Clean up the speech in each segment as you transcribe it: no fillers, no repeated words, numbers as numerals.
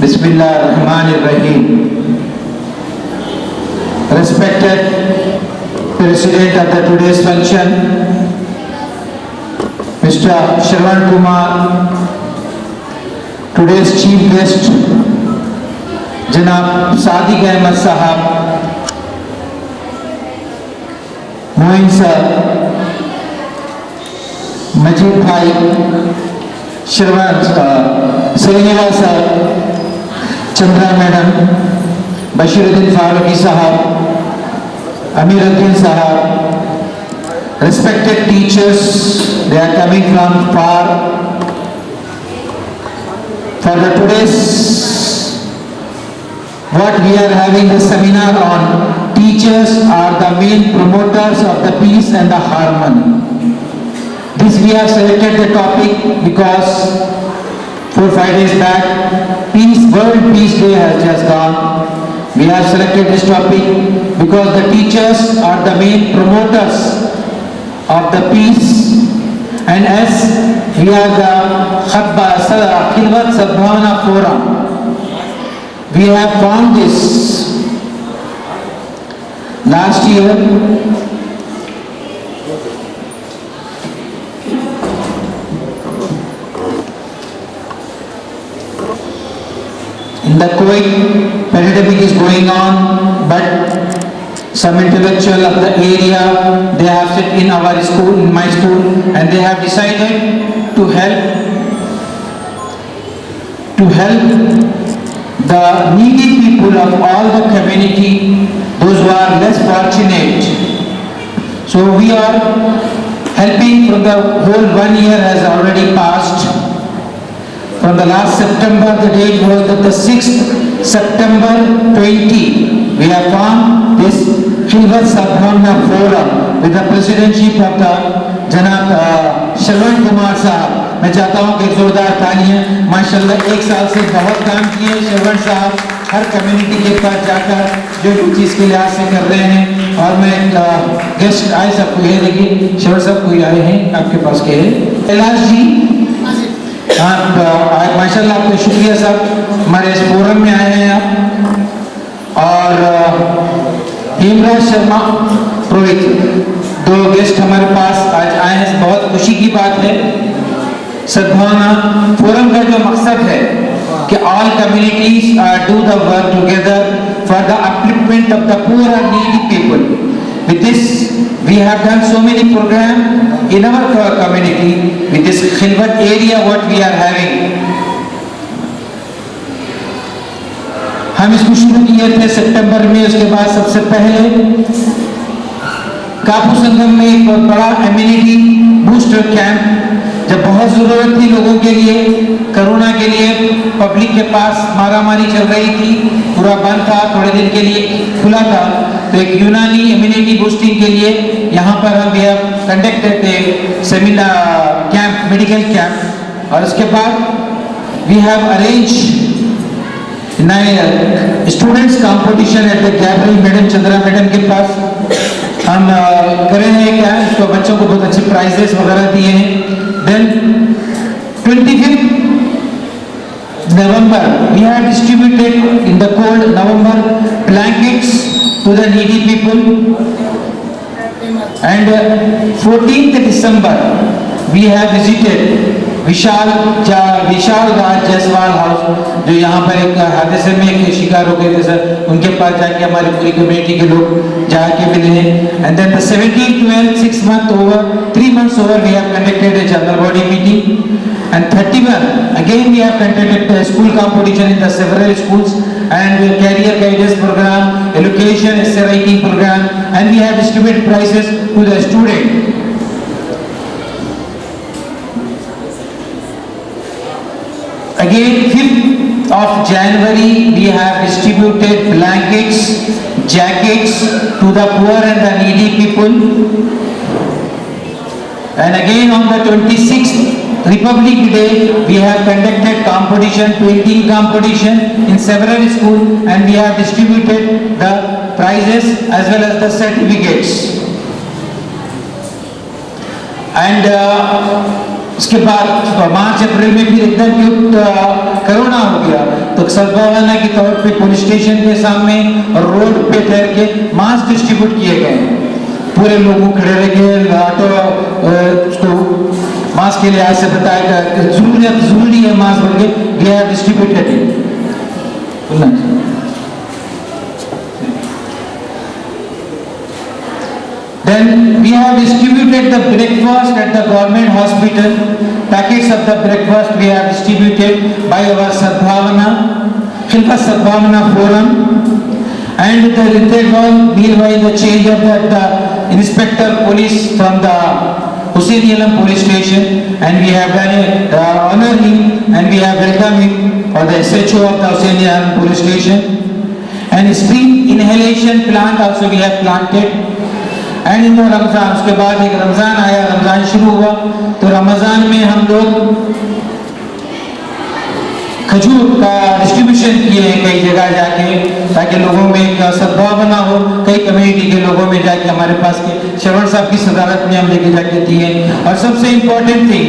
Bismillahirrahmanirrahim. Respected President of the today's function, Mr. Shravan Kumar, today's chief guest, Janab Sadiq Ahmed Sahab, Moin sir, Majid Bhai, Shravan, Sayyidina sir, Chandra Madam, Bashiruddin Faruqi Sahab, Amiruddin Sahab, respected teachers, they are coming from far. For the today's, what we are having the seminar on, teachers are the main promoters of the peace and the harmony. This we have selected the topic because 4-5 days back, World Peace Day has just gone. We have selected this topic because the teachers are the main promoters of the peace, and as we are the Khilvat Sadbhavana Forum, we have found this last year. The COVID pandemic is going on, but some intellectual of the area, they have sit in our school, in my school, and they have decided to help the needy people of all the community, those who are less fortunate. So we are helping from the whole 1 year has already passed. From the last September, the date was that the 6th September 20, we have formed this Khilvat Sadbhavana Forum with the presidency of the Janab Shravan Kumar Sahab. मैं चाहता हूँ कि जोरदार तालियां, माशाल्लाह 1 साल से बहुत काम किए श्रवण साहब, हर कम्युनिटी के पास जाकर जो चीज़ के लिहाज से कर रहे हैं। और मैं गेस्ट आए सबको ये देखिए, श्रवण साहब कोई आए हैं आपके पास के हैं, कैलाश जी, आप माशाल्लाह आपको शुक्रिया साहब, हमारे इस फोरम में आए हैं आप। और हेमराज शर्मा पुरोहित, 2 गेस्ट हमारे पास आज आए हैं, बहुत खुशी की बात है। सद्भावना फोरम का जो मकसद है कि all communities do the work together for the upliftment of the poor and needy people. With this, we have done so many programs in our community with this Khilvat area what we are having. हम इसको शुरू किए थे सितंबर में, उसके बाद सबसे पहले कापू संगम में एक बहुत बड़ा इम्यूनिटी बूस्टर कैंप, जब बहुत जरूरत थी लोगों के लिए, कोरोना के लिए पब्लिक के पास मारामारी चल रही थी, पूरा बंद था, थोड़े दिन के लिए खुला था, तो एक यूनानी इम्यूनिटी बूस्टिंग के लिए यहाँ पर हम we have conducted a seminar camp, medical camp. और उसके बाद we have arrange students competition at the gallery madam Chandra madam के पास हम करे हैं क्या, तो बच्चों को बहुत अच्छे प्राइजेस वगैरह दिए हैं। Then 25th November we have distributed in the cold November blankets to the needy people, and 14th December we have visited Vishal Raj Jaiswal house, जो यहाँ पर एक हादसे में एक शिकार हो गए थे सर, उनके पास जाके हमारी पूरी कम्युनिटी के लोग जाके मिले हैं। And then the 17, 12, 6 months over, 3 months over, we have conducted a general body meeting. And 31, again we have conducted a school competition in the several schools, and career guidance program, education, essay writing program, and we have distributed prizes to the student. Again, 5th of January, we have distributed blankets, jackets to the poor and the needy people. And again on the 26th, Republic Day, we have conducted competition, painting competition in several schools, and we have distributed the prizes as well as the certificates. And उसके बाद मार्च अप्रैल में फिर एकदम corona हो गया, तो सद्भावना के तौर पे पुलिस स्टेशन के सामने और रोड पे ठहर के मास्क डिस्ट्रीब्यूट किए गए। पूरे लोगों खड़े रह गए, ऑटो उसको मास्क के लिए आज से बताया जरूरी है मास्क बोल के we have distributed it. Then we have distributed the breakfast at the government hospital. Packets of the breakfast we have distributed by our Khilfat Sadbhavana Forum. And the meanwhile the change of the inspector police from the Hussaini Alam police station, and we have done honor him and we have welcomed him for the SHO of the Hussaini Alam police station. And stream inhalation plant also we have planted. And in Ramzan, उसके बाद एक रमज़ान आया, रमज़ान शुरू हुआ, तो रमज़ान में हम लोग खजूर का डिस्ट्रीब्यूशन किए हैं कई जगह जाके, ताकि लोगों में एक सद्भावना हो। कई कम्युनिटी के लोगों में जाके हमारे पास के श्रवण साहब की सदारत में हम लेके जाके दिए। और सबसे important thing,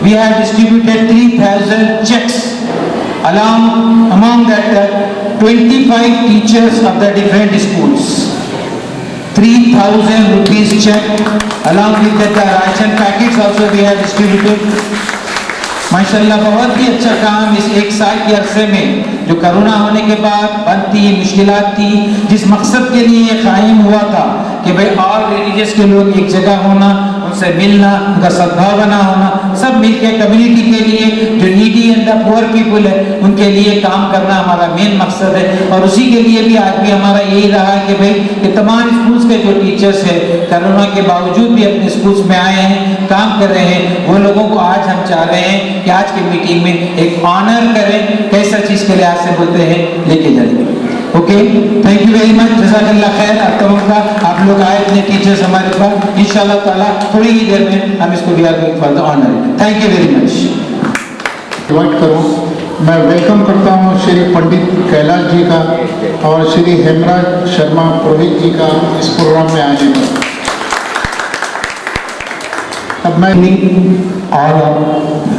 we have distributed 3000 cheques among that 25 teachers of the different schools. 3,000 rupees check along with the ration packets also we have distributed. माशाल्लाह बहुत ही अच्छा काम इस एक साल के अरसे में, जो कोरोना होने के बाद बंद थी, मुश्किलात थी, जिस मकसद के लिए ये कायम हुआ था कि भाई ऑल रिलीजियस के लोग एक जगह होना, उनसे मिलना, उनका सद्भावना होना, सब मिलकर कम्युनिटी के लिए जो needy and the poor people है उनके लिए काम करना हमारा मेन मकसद है। और उसी के लिए भी आज भी हमारा यही रहा है कि भाई कि तमाम स्कूल्स के जो टीचर्स है कोरोना के बावजूद भी अपने स्कूल्स में आए हैं, काम कर रहे हैं, वो लोगों को आज हम चाह रहे हैं कि आज की मीटिंग में एक ऑनर करें, कैसा चीज के लिए आज से बोलते हैं लेके जाएंगे। Okay, thank you very much, जज़ाकल्लाह खैर। आप तमाम का आप लोग आए इतने टीचर्स हमारे पास, इंशाल्लाह ताला थोड़ी ही देर में हम इसको we are going for the honour. Thank you very much. Invite करूं, मैं वेलकम करता हूं श्री पंडित कैलाश जी का और श्री हेमराज शर्मा पुरोहित जी का इस प्रोग्राम में आने पर। अब मैं all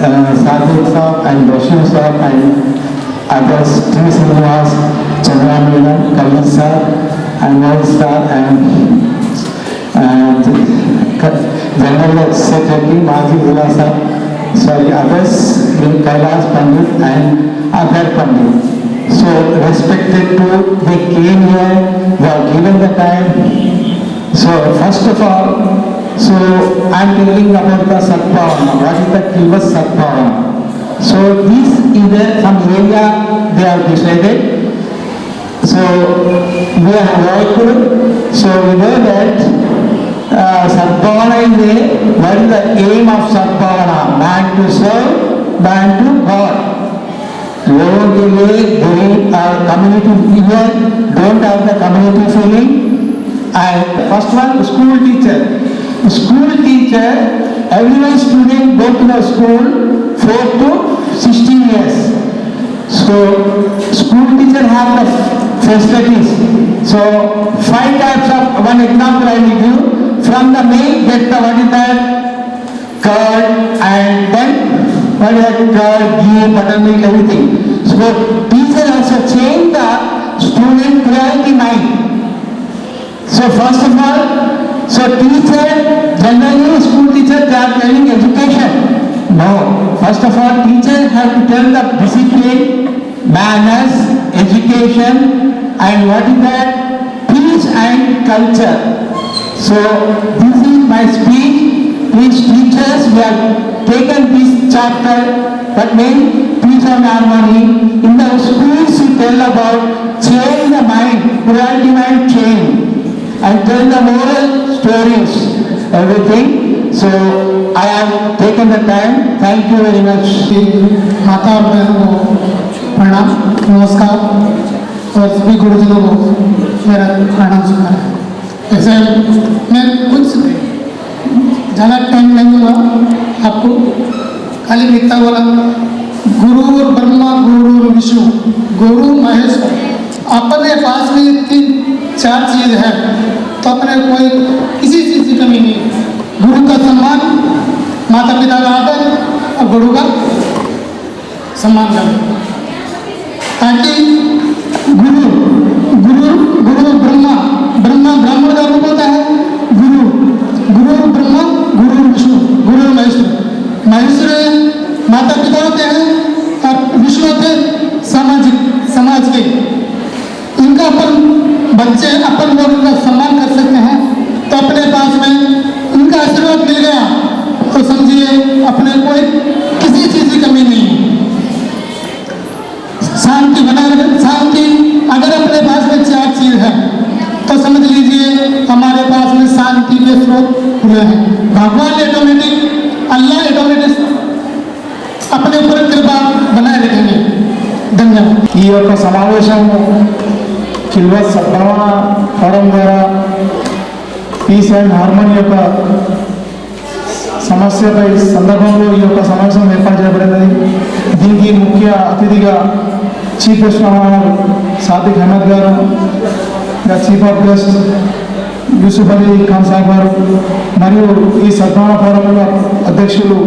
Sadhu Saab and Roshan Saab and others, T. Srinivas, Chandramelan, Kalyan Sir, and Mohan Sir, and General Secretary Maji Ula Sir, sorry, others, Kailash Pandit and other Pandit. So, respected to, they came here, they are given the time. So, first of all, so I am telling about the Sadbhavana. What is the Khilfat Sadbhavana? So this is some area they are decided. So we have worked. So we know that Sadbhavana is what is the aim of Sadbhavana? Man to serve, man to God. लोगों के लिए doing community event, don't have the community feeling. And first one, school teacher. School teacher, every student go to the school 4 to 16 years. So school teacher have the facilities. So 5 types of, one example I will give. From the main get the what is that curd, and then what is that curd, ghee, buttermilk, everything. So teacher also change the student cruelty mind. So first of all, So teacher, generally school teachers, they are telling education. No, first of all, teachers have to tell the discipline, manners, education, and what is that? Peace and culture. So this is my speech. Please teachers, we have taken this chapter, that means peace and harmony. In the schools you tell about change the mind, cruelty mind change, and tell the moral stories, everything. So I have taken the time. Thank you very much. माता और बहनों को प्रणाम, नमस्कार, और सभी गुरुजनों को मेरा प्रणाम स्वीकार है। ऐसे मैं कुछ ज़्यादा टाइम नहीं दूंगा आपको, खाली लिखता बोला गुरु और ब्रह्मा गुरु और विष्णु गुरु महेश्वर। अपने पास में 3-4 चीज़ है तो अपने कोई किसी चीज़ की कमी नहीं है। गुरु का सम्मान, माता पिता का आदर और गुरु का सम्मान करें, ताकि गुरु गुरु गुरु ब्रह्मा ब्रह्मा ब्राह्मण का रूप होता है, गुरु गुरु ब्रह्मा गुरु विष्णु गुरु महेश्वर। महेश्वर माता पिता होते हैं और विष्णु होते समाज के। इनका अपन बच्चे अपन लोग उनका सम्मान कर सकते हैं, तो अपने पास में उनका आशीर्वाद मिल गया तो समझिए अपने कोई किसी चीज़ की कमी नहीं है। शांति बनाए रखें, शांति अगर अपने पास में 4 चीज़ है तो समझ लीजिए हमारे पास में शांति के स्रोत खुले हैं। भगवान ऑटोमेटिक, अल्लाह ऑटोमेटिक अपने ऊपर कृपा बनाए रखेंगे। धन्यवाद। ఈ యొక్క సమావేశము కిల్వత్ సద్భావన ఫోరం ద్వారా పీస్ అండ్ హార్మోనీ యొక్క సమస్యపై సందర్భంలో ఈ యొక్క సమావేశం ఏర్పాటు చేయబడినది. దీనికి ముఖ్య అతిథిగా చీఫ్ గెస్ట్ మహారాజ్ సాదిక్ అహ్మద్ గారు, chief of guest Yusuf Ali Khan Saheb గారు, మరియు ఈ సద్భావన ఫోరంలో అధ్యక్షులు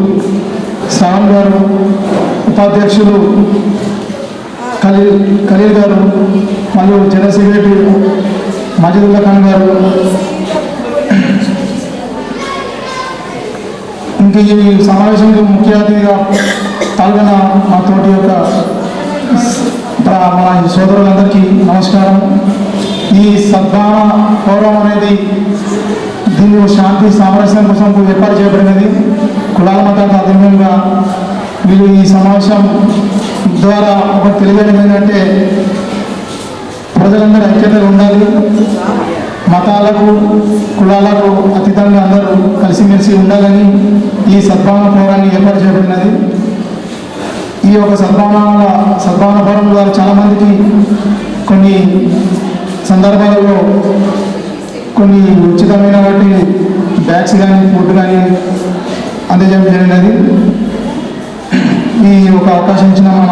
శ్రావణ్ గారు, ఉపాధ్యక్షులు ఖలీల్ గారు, మరియు జనరల్ సెక్రటరీ మజిదుల్లా ఖాన్ గారు, ఇంకా ఈ సమావేశంలో ముఖ్య అతిథిగా పాల్గొన్న మా తోటి యొక్క మన సోదరులందరికీ నమస్కారం. ఈ సద్భావన ఫోరం అనేది దీన్ని శాంతి సామరస్యం కోసం ఏర్పాటు చేయబడినది. కులాల మతాలకు అధీనంగా వీళ్ళు ఈ సమావేశం ద్వారా ఒకటి తెలియజేయడం ఏంటంటే ప్రజలందరూ ఐక్యతగా ఉండాలి, మతాలకు కులాలకు అతీతంగా అందరూ కలిసిమెలిసి ఉండాలని ఈ సద్భావన ఫోరాన్ని ఏర్పాటు చేయబడినది. ఈ యొక్క సద్భావన ఫోరం ద్వారా చాలామందికి కొన్ని సందర్భాలలో కొన్ని ఉచితమైన వాటి బ్యాగ్స్ కానీ ఫుడ్ కానీ అందజేయడం జరిగినది. ఈ ఒక అవకాశం ఇచ్చిన మన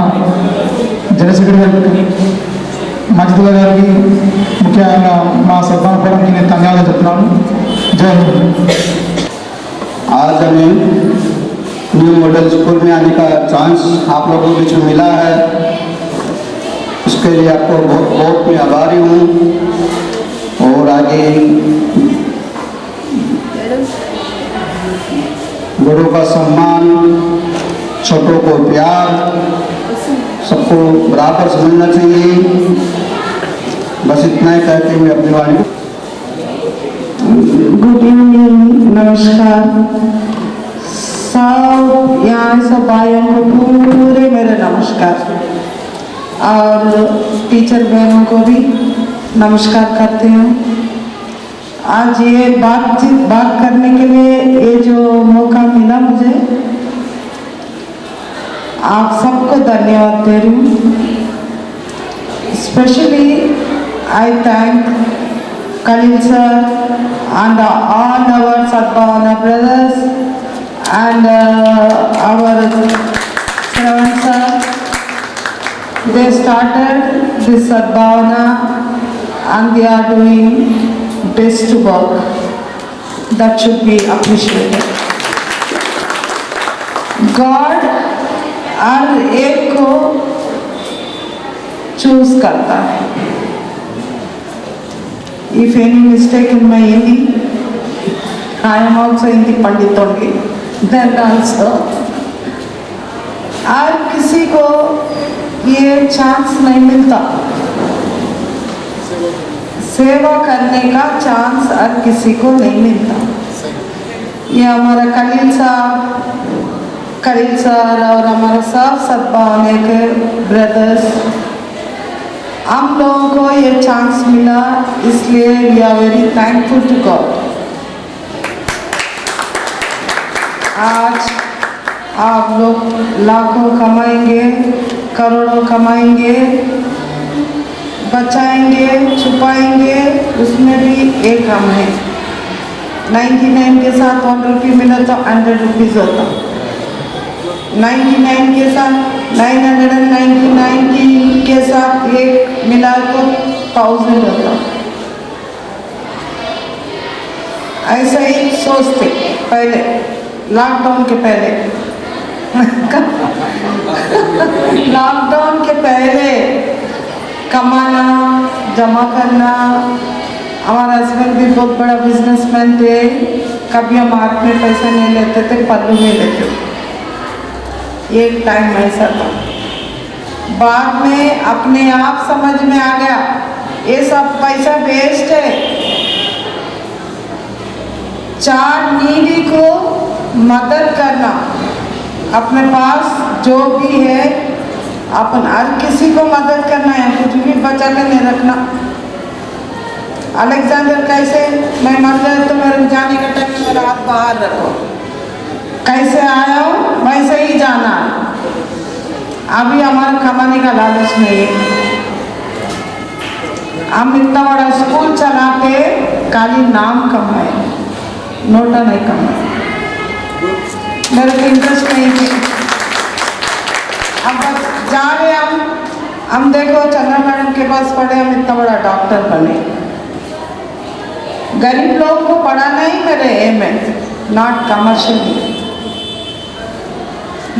జనరల్ సెక్రటరీ గారికి, మజిదుల్లా గారికి, ముఖ్యంగా మా సద్భావన ఫోరంకి నేను ధన్యవాదాలు చెప్తున్నాను. జై హింద్. आज हमें न्यू मॉडल स्कूल में आने का चांस आप लोगों के बीच में मिला है, उसके लिए आपको बहुत बहुत मैं आभारी हूँ। और आगे गुरु का सम्मान, छोटों को प्यार, सबको बराबर समझना चाहिए। बस इतना ही कहते हुए अपनी वाणी को गुड इवनिंग, नमस्कार सब यहाँ सब भाइयों को पूरे मेरे नमस्कार, और टीचर बहनों को भी नमस्कार करते हैं। आज ये बात करने के लिए ये जो मौका मिला मुझे, आप सबको धन्यवाद दे रही हूँ। Specially I thank Khalil sir and all our Sadbhavana brothers and our Shravan sir. They started this Sadbhavana and they are doing best work. That should be appreciated. God हर एक को चूज करता है. If any mistake in my Hindi, I am also Hindi Pandit only. Then also, हर किसी को ये chance नहीं मिलता, सेवा करने का चांस हर किसी को नहीं मिलता। ये हमारा कलील सर और हमारा सब सद्भावना के ब्रदर्स, हम लोगों को ये चांस मिला, इसलिए we are very thankful to God. आज आप लोग लाखों कमाएंगे, करोड़ों कमाएंगे, बचाएंगे, छुपाएंगे, उसमें भी एक हम है। 99 के साथ 1 रुपये मिला तो 100 रुपीज़ होता, 99 के साथ 999 के साथ एक मिला तो 1000 होता। ऐसा ही सोचते पहले, लॉकडाउन के पहले लॉकडाउन के पहले कमाना, जमा करना। हमारा हस्बैंड भी बहुत बड़ा बिजनेसमैन थे, कभी हम हाथ में पैसे नहीं लेते थे, पल्लू में लेते थे। एक टाइम ऐसा था, बाद में अपने आप समझ में आ गया ये सब पैसा वेस्ट है। 4 नीडी को मदद करना, अपने पास जो भी है अपन हर किसी को मदद करना है, कुछ भी बचा कर नहीं रखना। अलेक्जेंडर कैसे, मैं मर गया तो मेरे जाने का टाइम मेरा हाथ बाहर रखो, कैसे आया हूँ वैसे ही जाना। अभी हमारा कमाने का लालच नहीं है, हम इतना बड़ा स्कूल चलाते खाली नाम कमाए, नोटा नहीं कमाए, मेरे को इंटरेस्ट नहीं है। अब बस जा रहे हम देखो चंद्रा मैडम के पास पढ़े, हम इतना बड़ा डॉक्टर बने। गरीब लोगों को पढ़ाना ही मेरे एम है, नॉट कमर्शियल।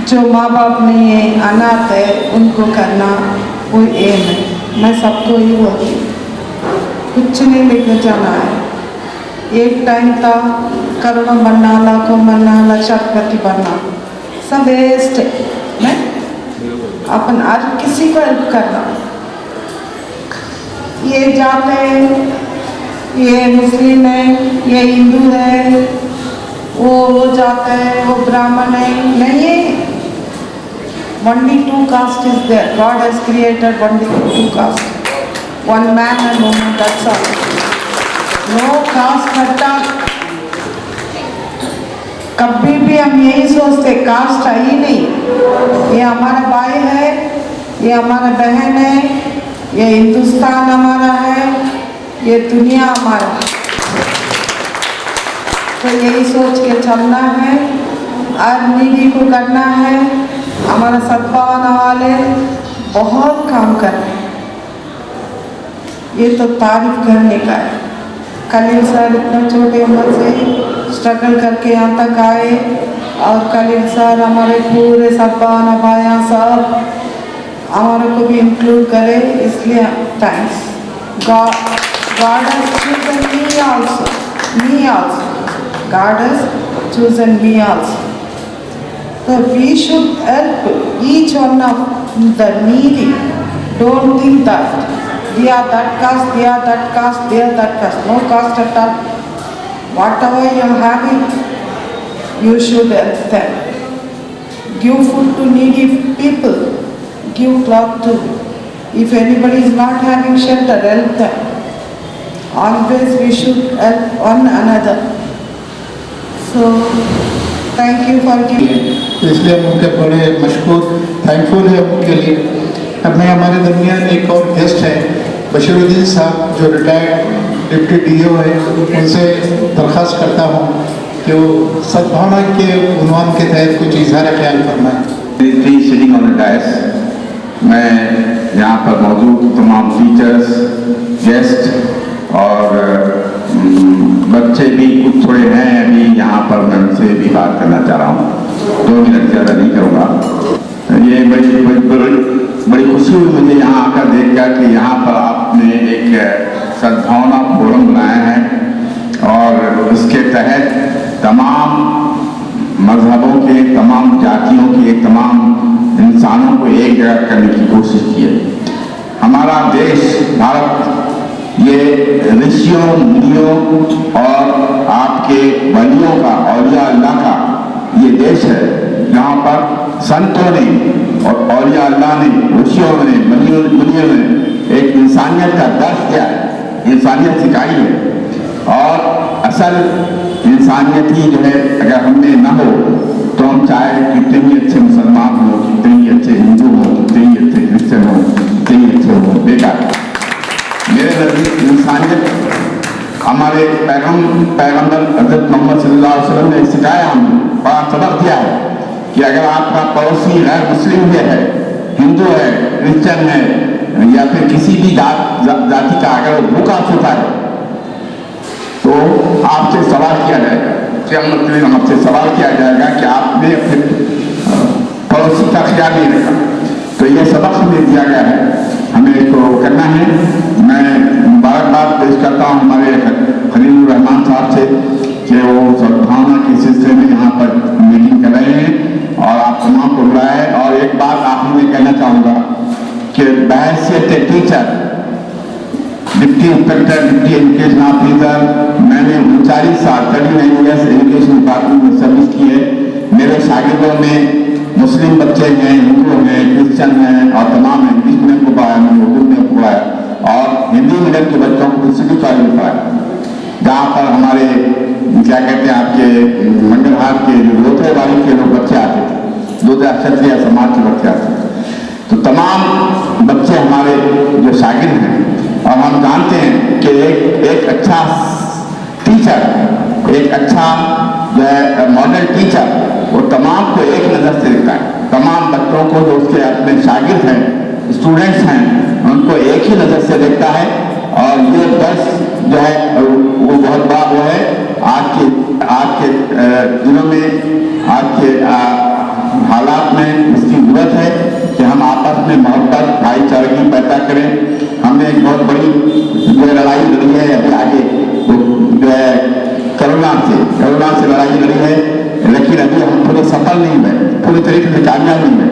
जो माँ बाप नहीं है, अनाथ है, उनको करना वो एम है। मैं सबको ही बोलती, कुछ नहीं लेकर जाना है। एक टाइम था करोड़ों बनना, लाखों बनना, लक्षाधिपति बनना, सब वेस्ट है। मैं अपन हर किसी को हेल्प करना। ये जात है, ये मुस्लिम है, ये हिंदू है, वो जात है, वो ब्राह्मण है, नहीं है। Only 2 caste is there. God has created only 2 caste, one man and woman, that's all. No caste हटा। कभी भी हम यही सोचते कास्ट है ही नहीं, ये हमारा भाई है, ये हमारा बहन है, ये हिंदुस्तान हमारा है, ये दुनिया हमारा है। तो यही सोच के चलना है, हर नीडी को करना है। हमारा सद्भावना वाले बहुत काम कर रहे हैं, ये तो तारीफ करने का है। कलील सर इतना छोटे उम्र से स्ट्रगल करके यहाँ तक आए, और कलील सर हमारे पूरे सद्भावना भाइयाँ सब हमारे को भी इंक्लूड करे, इसलिए thanks. God has chosen me also. God has chosen me also. So we should help each one of the needy. Don't think that they are that caste, they are that caste, they are that caste. No caste at all. Whatever you are having, you should help them. Give food to needy people. Give cloth to. If anybody is not having shelter, help them. Always we should help one another. So, thank you for giving. इसलिए हम उनके बड़े मशहूर thankful है उनके लिए। अब मैं हमारे दरमियान एक और गेस्ट है बशीरुद्दीन साहब, जो रिटायर्ड डिप्टी डीओ है। उनसे दरख्वास्त करता हूँ कि वो सद्भावना के उन्वान के तहत कुछ इजहार ख्याल फरमाएं। सिटिंग ऑन द डायस, मैं यहाँ पर मौजूद तमाम टीचर्स, गेस्ट और बच्चे भी कुछ थोड़े हैं अभी यहाँ पर, मैं उनसे भी बात करना चाह रहा हूँ। 2 मिनट ज़्यादा नहीं करूँगा। ये बड़ी खुशी हुई मुझे यहाँ आकर देखकर कि यहाँ पर आपने एक सद्भावना फोरम बनाया है, और इसके तहत तमाम मजहबों के, तमाम जातियों के, तमाम इंसानों को एक जगह करने की कोशिश की है। हमारा देश भारत ये ऋषियों, मुनियों और आपके वलियों का, औलिया अल्लाह का ये देश है, जहाँ पर संतों ने और औलिया अल्लाह ने, ऋषियों ने, मुनियों ने एक इंसानियत का दर्स दिया है, इंसानियत सिखाई है। और असल इंसानियत ही जो है अगर हमने न हो तो हम चाहे कितने ही अच्छे मुसलमान हो, कितने ही अच्छे हिंदू हो, कितने ही अच्छे क्रिश्चियन हो, कितने ही अच्छे हो, बेकार। मेरे नजदीक इंसानियत हमारे पैगंबर हज़रत मोहम्मद सल्लल्लाहु अलैहि वसल्लम ने सिखाया, हमें बड़ा सबक दिया है कि अगर आपका पड़ोसी गैर मुस्लिम है, हिंदू है, क्रिश्चियन है, या फिर किसी भी जाति का अगर वो भूखा सोता है तो आपसे सवाल किया जाएगा, क़यामत के दिन आपसे सवाल किया जाएगा कि आपने अपने पड़ोसी का ख्याल नहीं रखा। तो ये सबक हमें दिया गया है, हमें इसको करना है। मैं मुबारकबाद पेश करता हूँ हमारे खलीलुर रहमान साहब से कि वो सद्भावना के सिलसिले में यहाँ पर मीटिंग कर रहे हैं और आप तमाम को बुलाया है। और एक बात आप मैं कहना चाहूँगा कि बहैसियत teacher, deputy inspector, deputy education officer, मैंने 39 साल 39 ईयर्स एजुकेशन डिपार्टमेंट में सर्विस की है। मेरे शागिर्दों में मुस्लिम बच्चे हैं, हिंदू हैं, क्रिश्चियन हैं और तमाम इंग्लिश मीडियम को पढ़ाया, मैंने उर्दू मीडियम को पढ़ाया और हिंदी मीडियम के बच्चों को इंस्टीट्यूट कॉलेज में पढ़ाया, जहाँ पर हमारे क्या कहते हैं आपके मंगलहार के जो लोथेवाड़ी के लोग बच्चे आते थे, लोधा क्षत्रिय समाज के बच्चे आते थे। तो तमाम बच्चे हमारे जो शागिर्द हैं, और हम जानते हैं कि एक अच्छा टीचर, एक अच्छा जो है मॉडल टीचर, वो तमाम को एक नज़र से देखता है। तमाम बच्चों को जो उसके अपने शागिर्द हैं, स्टूडेंट्स हैं, उनको एक ही नज़र से देखता है। और ये दर्स जो है वो बहुत बड़ा वो है आज के दिनों में, आज के हालात में इसकी जरूरत है कि हम आपस में मोहब्बत, भाईचारगी पैदा करें। हमने एक बहुत बड़ी जो लड़ाई लड़ी है अभी आगे, जो है कोरोना से लड़ाई लड़ी है, लेकिन अभी हम पूरे सफल नहीं हुए, पूरी तरीके से कामयाब नहीं हुए।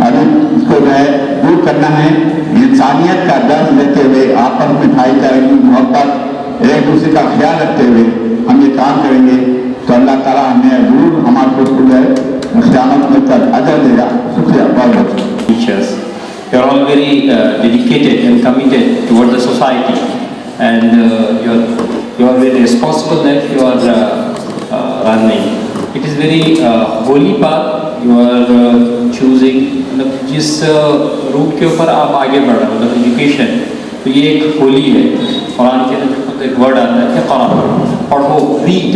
अभी इसको जो है दूर करना है, इंसानियत का दर्ज देते हुए, आपस में भाईचारगी, मोहब्बत, एक दूसरे का ख्याल रखते हुए हम ये काम करेंगे तो अल्लाह ताला हमें जरूर हमारे को जो है क़यामत में तक अजर देगा। शुक्रिया बहुत बहुत। Teachers, you are all very dedicated and committed toward the society, and you are very responsible that you are running. It is very holy path you are choosing. मतलब जिस रूट के ऊपर आप आगे बढ़ रहे हो, मतलब एजुकेशन, तो ये एक होली है। कुरान के अंदर एक वर्ड आता है क़ुरान, पढ़ो, रीड,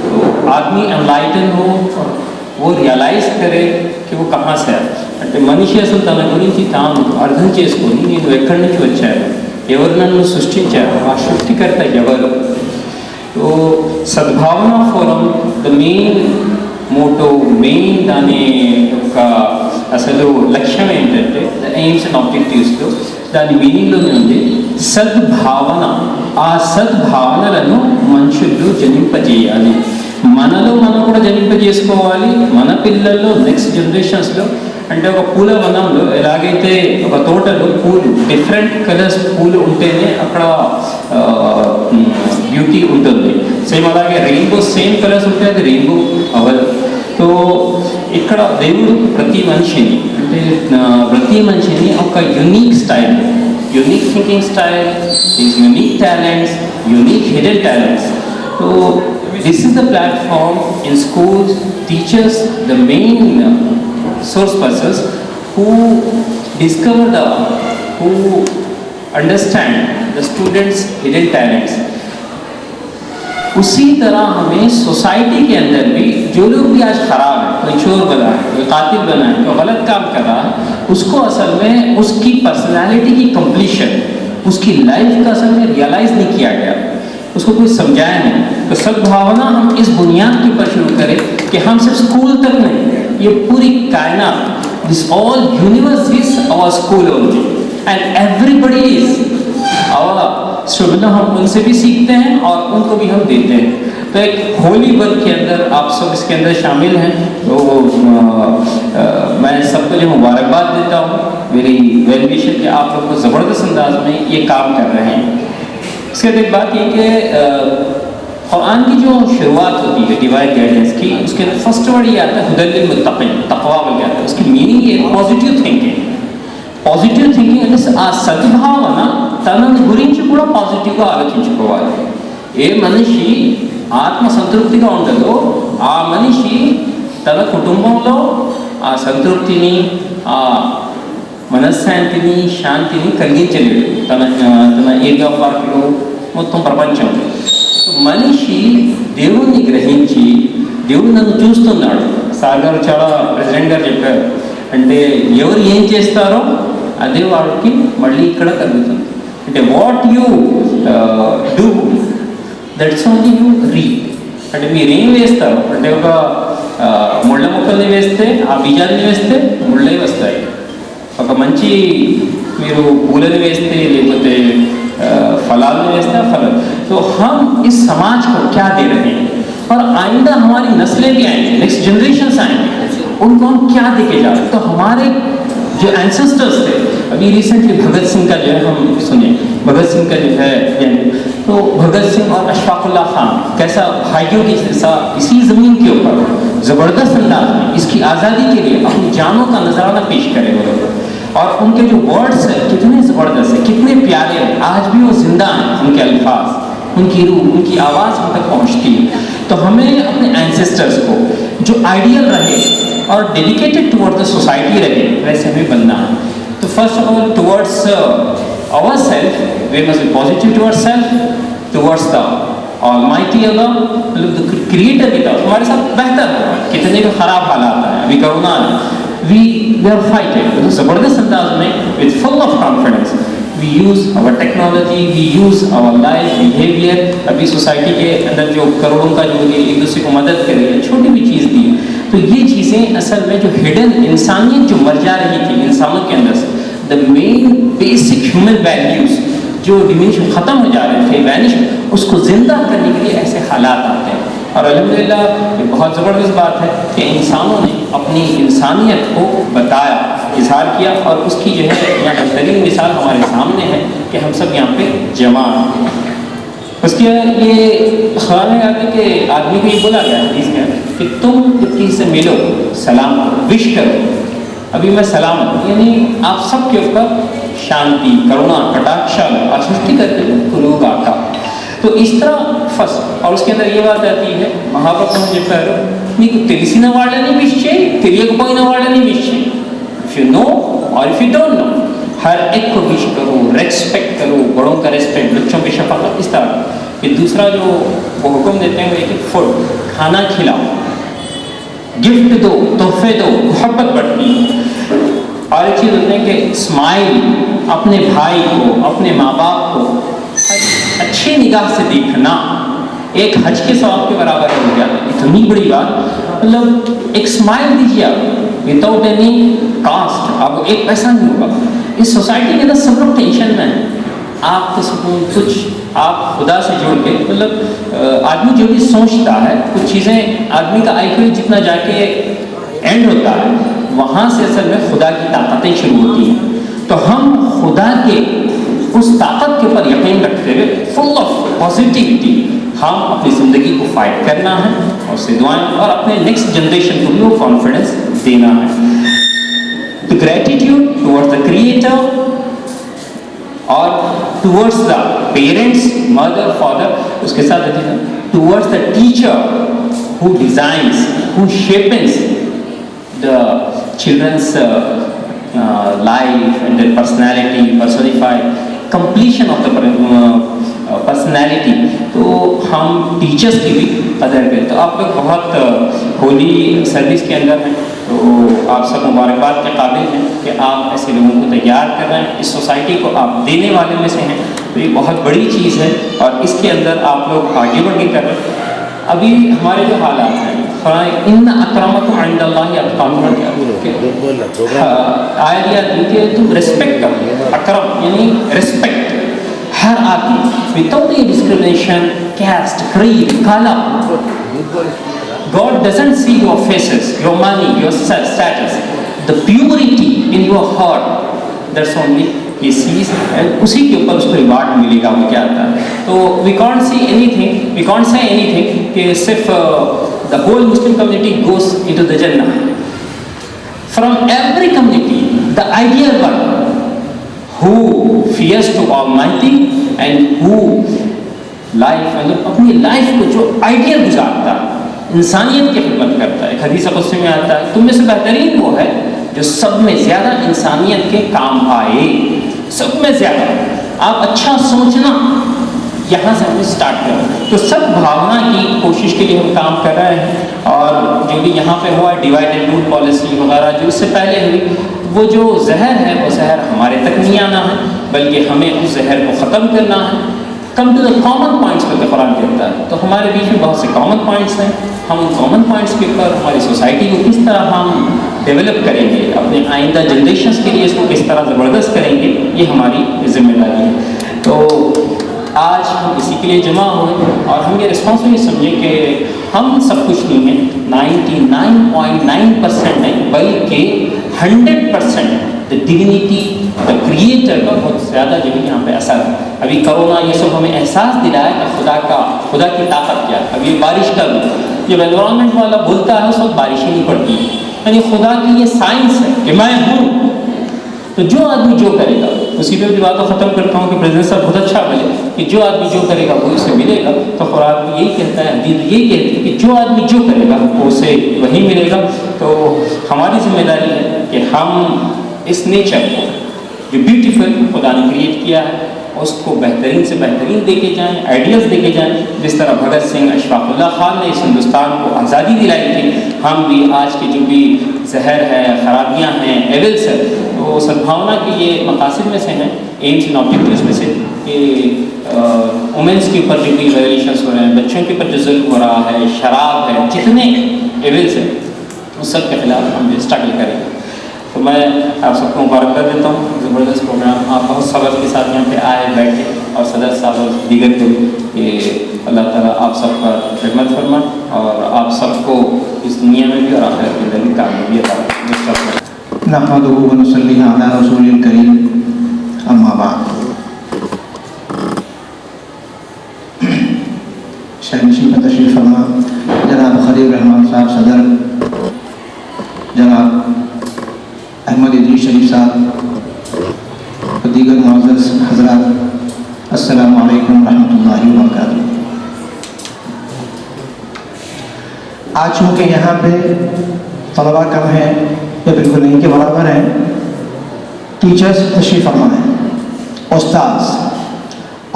तो आदमी एनलाइटन हो और वो रियलाइज करे कि वो कहाँ से है। అంటే మనిషి అసలు తన గురించి తాను అర్థం చేసుకొని నేను ఎక్కడి నుంచి వచ్చాను, ఎవరు నన్ను సృష్టించారు, ఆ సృష్టికర్త ఎవరు. So Sadbhavana forum the main motto, main దాని యొక్క అసలు లక్ష్యం ఏంటంటే ద ఎయిమ్స్ అండ్ ఆబ్జెక్టివ్స్లో దాని మీనింగ్లోనే ఉంది సద్భావన. ఆ సద్భావనలను మనుషులు జనింపజేయాలి, మనలో మనం కూడా జనింపజేసుకోవాలి, మన పిల్లల్లో నెక్స్ట్ జనరేషన్స్లో. అంటే ఒక పూల వనంలో ఎలాగైతే ఒక తోటలో పూలు, డిఫరెంట్ కలర్స్ పూలు ఉంటేనే అక్కడ బ్యూటీ ఉంటుంది. సేమ్ అలాగే రెయిన్బో సేమ్ కలర్స్ ఉంటే అది రెయిన్బో అవ్వదు. సో ఇక్కడ దేవుడు ప్రతి మనిషిని, అంటే ప్రతి మనిషిని ఒక unique style, unique thinking style, unique talents, unique hidden talents. So this is the platform in schools, teachers, the main source persons who discover who understand the students' hidden talents. उसी तरह हमें सोसाइटी के अंदर भी जो लोग भी आज खराब है, कोई चोर बना है, कोई कातिल बना है, कोई गलत काम कर रहा है, उसको असल में उसकी पर्सनालिटी की कंप्लीशन, उसकी लाइफ का असल में रियलाइज नहीं किया गया, उसको कोई समझाया नहीं. तो सद्भावना हम इस बुनियाद के ऊपर शुरू करें कि हम सिर्फ स्कूल तक नहीं, ये पूरी कायनात, this all universe is our school only and everybody is our मतलब हम उनसे भी सीखते हैं और उनको भी हम देते हैं। तो एक होली वर्क के अंदर आप सब इसके अंदर शामिल हैं, तो मैं सबको जो मुबारकबाद देता हूँ, मेरी वेल विशर कि आप लोग को ज़बरदस्त अंदाज में ये काम कर रहे हैं। इसके बाद एक बात ये कि कुरान की जो शुरुआत होती है डिवाइन गाइडेंस की, उसके अंदर फर्स्ट वर्ड ये आता है हुदल लिल मुत्तक़ीन, तक़वा बोल जाता है। उसकी मीनिंग ये पॉजिटिव थिंकिंग, పాజిటివ్ థింకింగ్ అంటే ఆ సద్భావన తన గురించి కూడా పాజిటివ్గా ఆలోచించుకోవాలి. ఏ మనిషి ఆత్మ సంతృప్తిగా ఉండదో ఆ మనిషి తన కుటుంబంలో ఆ సంతృప్తిని, ఆ మనశ్శాంతిని, శాంతిని కలిగించలేడు తన ఏరియా ఆఫ్ వర్క్లో, మొత్తం ప్రపంచంలో. మనిషి దేవుణ్ణి గ్రహించి దేవుడు నన్ను చూస్తున్నాడు. సార్ గారు చాలా ప్రెసిడెంట్ గారు చెప్పారు, అంటే ఎవరు ఏం చేస్తారో అదే వాళ్ళకి మళ్ళీ ఇక్కడ కలుగుతుంది. అంటే what you do that's only you read. అంటే మీరేం వేస్తారు అంటే ఒక ముళ్ళ మొక్కల్ని వేస్తే ఆ బీజాన్ని వేస్తే ముళ్ళే వస్తాయి. ఒక మంచి మీరు పూలని వేస్తే లేకపోతే फलाలను వేస్తే फल. तो हम इस समाज को क्या दे रहे हैं और आइंदा हमारी नस्लें भी आएंगी, नेक्स्ट जनरेशन आएंगे, उनको हम क्या दे के जा रहे हैं. तो हमारे जो एंसेस्टर्स थे, अभी रिसेंटली भगत सिंह का जो है हम सुने, भगत सिंह का जो है, तो भगत सिंह और अशफाकुल्लाह खान कैसा भाइयों की जैसा इसी ज़मीन के ऊपर ज़बरदस्त अंदाज में इसकी आज़ादी के लिए अपनी जानों का नजराना पेश करे वो लोग. और उनके जो वर्ड्स हैं कितने ज़बरदस्त हैं, कितने प्यारे हैं, आज भी वो जिंदा हैं. उनके अल्फाज, उनकी रूह, उनकी आवाज़ हम तक पहुँचती है. तो हमें अपने एंसेस्टर्स को जो आइडियल रहे और डेडिकेटेड टुवर्ड द सोसाइटी रहे वैसे हमें बनना है. तो first of all towards our self we must be positive towards self, towards the almighty Allah, मतलब द क्रिएटर की तरफ हमारे साथ बेहतर होगा. कितने भी ख़राब हालात हैं, अभी कोरोना we are fighting तो ज़बरदस्त अंदाज में with full of confidence we use our technology, we use our life behavior. अभी सोसाइटी के अंदर जो करोड़ों का जो एक दूसरे को मदद कर रही है, छोटी भी चीज़ दी, तो ये चीज़ें असल में जो हिडन इंसानियत जो मर जा रही थी इंसानों के अंदर से, the main basic human values जो डिमिनिश ख़त्म हो जा रहे थे, वैनिश, उसको ज़िंदा करने के लिए ऐसे हालात आते हैं. और अल्हम्दुलिल्लाह ये बहुत ज़बरदस्त बात है कि इंसानों ने अपनी इंसानियत को बताया, इजहार किया, और उसकी जो है यहाँ बेहतरीन मिसाल हमारे सामने है कि हम सब यहाँ पे जमा हैं. उसके ये ख्याल में आते कि आदमी को ये बोला गया हदीस के अंदर कि तुम किसी से मिलो, सलाम करो, विश करो. अभी मैं सलाम यानी आप सबके ऊपर शांति, करुणा, कटाक्ष और सृष्टि करते हुए कुलूब आका. तो इस तरह फर्स्ट, और उसके अंदर ये बात आती है महाभारत में చెప్పారు, నీకు తెలిసిన వాళ్ళని విష్ చేయి, తెలియకపోయిన వాళ్ళని విష్ చేయి. इफ यू नो और इफ यू डोंट नो, हर एक को विश करो, रेस्पेक्ट करो, बड़ों का रेस्पेक्ट, बच्चों की शफकत. इस तरह ये दूसरा जो वो हुक्म देते हैं वो कि फूड, खाना खिलाओ, गिफ्ट दो, तोहफे दो, मोहब्बत बढ़ती है. और एक चीज़ होती है कि स्माइल, अपने भाई को, अपने माँ बाप को अच्छी निगाह से देखना एक हज के सवाब के बराबर हो जाता है. इतनी बड़ी बात, मतलब एक स्माइल दीजिए आप विदाउट एनी कास्ट, आपको एक पैसा नहीं होगा. इस सोसाइटी के अंदर सब लोग टेंशन में हैं. आप तो कुछ आप खुदा से जोड़ के, मतलब आदमी जो भी सोचता है कुछ चीज़ें, आदमी का आईक्यू जितना जाके एंड होता है वहाँ से असल में खुदा की ताकतें शुरू होती हैं. तो हम खुदा के उस ताकत के ऊपर यकीन रखते हुए फुल ऑफ पॉजिटिविटी हम अपनी ज़िंदगी को फाइट करना है और उससे दुआएं, और अपने नेक्स्ट जनरेशन को भी वो कॉन्फिडेंस देना है. तो ग्रेटिट्यूड टुवर्ड्स द क्रिएटर और towards the parents, mother, father, उसके साथ towards the teacher who designs, who shapes the childrens life and their personality, personified completion of the personality. तो हम टीचर्स की भी कदर करें. तो आप लोग बहुत होली सर्विस के अंदर हैं, तो आप सब मुबारकबाद के काबिल हैं कि आप ऐसे लोगों को तैयार कर रहे हैं. इस सोसाइटी को आप देने वाले में से हैं, तो ये बहुत बड़ी चीज़ है और इसके अंदर आप लोग आगे बढ़ के कर रहे हैं. अभी हमारे जो हालात हैं, इन्ना अक्रमकुम इंदल्लाहि अत्काकुम, आयत याद कीजिए, तुम रिस्पेक्ट करो. अक्रम यानी respect, hierarchy, without any discrimination, caste, creed, color. God doesn't see your faces, your money, your status. The purity in your heart, that's only He sees, and उसी के ऊपर उसको रिवार्ड मिलेगा। वो क्या आता है, तो we can't say anything कि सिर्फ the whole Muslim community goes into the Jannah. From every community, the ideal one who fears to Almighty and who अपनी लाइफ को जो आइडियल गुजारता है, इंसानियत की खिदमत करता है। हदीस कुदसी में आता है, तुम में से बेहतरीन वो है जो सब में ज़्यादा इंसानियत के काम आए। सब में ज़्यादा आप अच्छा सोचना, यहाँ से हमें स्टार्ट करें। तो सब भावना की कोशिश के लिए हम काम कर रहे हैं। और जो भी यहाँ पे हुआ डिवाइड एंड रूल पॉलिसी वगैरह जो इससे पहले हुई, वो जो जहर है वो जहर हमारे तक नहीं आना है, बल्कि हमें उस जहर को ख़त्म करना है। Come to the common points पर कुरान कहता है। तो हमारे बीच में बहुत से कॉमन पॉइंट्स हैं। हम उन कॉमन पॉइंट्स के ऊपर हमारी सोसाइटी को किस तरह हम डेवलप करेंगे, अपने आइंदा जनरेशन्स के लिए इसको किस तरह ज़बरदस्त करेंगे, ये हमारी जिम्मेदारी है। तो आज हम इसी के लिए जमा हुए और हम ये रिस्पॉन्सिबली समझें कि हम सब कुछ नहीं हैं, 99.9% नहीं बल्कि 100% द डिविनिटी द क्रिएटर का बहुत ज़्यादा जो है यहाँ पे असर है। अभी कोरोना ये सब हमें एहसास दिलाया कि खुदा की ताकत क्या है। अभी बारिश का जब एनवायरनमेंट वाला बोलता है उस वक्त बारिश ही नहीं पड़ती, यानी खुदा की ये साइंस है कि मैं हूँ। तो जो आदमी जो करेगा, उसी पे भी बात को ख़त्म करता हूँ कि प्रेसिडेंट साहब बहुत अच्छा बोले कि जो आदमी जो करेगा वो उसे मिलेगा। तो कुरान भी यही कहता है, हदीस यही कहती है कि जो आदमी जो करेगा वो उसे वही मिलेगा। तो हमारी जिम्मेदारी है कि हम इस नेचर को जो ब्यूटीफुल खुदा ने क्रिएट किया है उसको बेहतरीन से बेहतरीन देके जाएं, आइडियाज़ देके जाएं। जिस तरह भगत सिंह, अशफाकुल्लाह खान ने इस हिंदुस्तान को आज़ादी दिलाई थी, हम भी आज के जो भी जहर है, ख़राबियाँ हैं, एविल्स है, तो सद्भावना के ये मकासद में से हैं, एम्स एंड ऑब्जेक्टिव्स में से कि वुमेंस के ऊपर जो भी वायलेशंस हो रहे हैं, बच्चों के ऊपर जो जुल्म हो रहा है, शराब है, जितने एविल्स हैं उस सब के खिलाफ हम स्ट्रगल करेंगे। तो मैं आप सबको मुबारक कर देता हूँ। ज़बरदस्त प्रोग्राम, आप बहुत सब्र के साथ यहाँ पे आए बैठे, और सदर साहब और दीगर को कि अल्लाह ताला आप सबका खिदमत फरमाए और आप सबको इस दुनिया में भी और आखिरत के अंदर भी कामयाबी अता फरमाए। नहमदुहु व नुसल्ली अला रसूलिल करीम, अम्मा बाद। शहनशीह पर तशरीफ़ फरमा जनाब खलील रहमान साहब सदर, जनाब अहमद इदरीस शरीफ साहब और दीगर मुअज़्ज़ज़ हज़रात, अस्सलामु अलैकुम रहमतुल्लाहि व बरकातुहू। आज चूँकि यहाँ पे तलबा कम हैं या बिल्कुल नहीं के बराबर हैं, टीचर्स तशरीफ़ फरमा हैं, उस्ताद,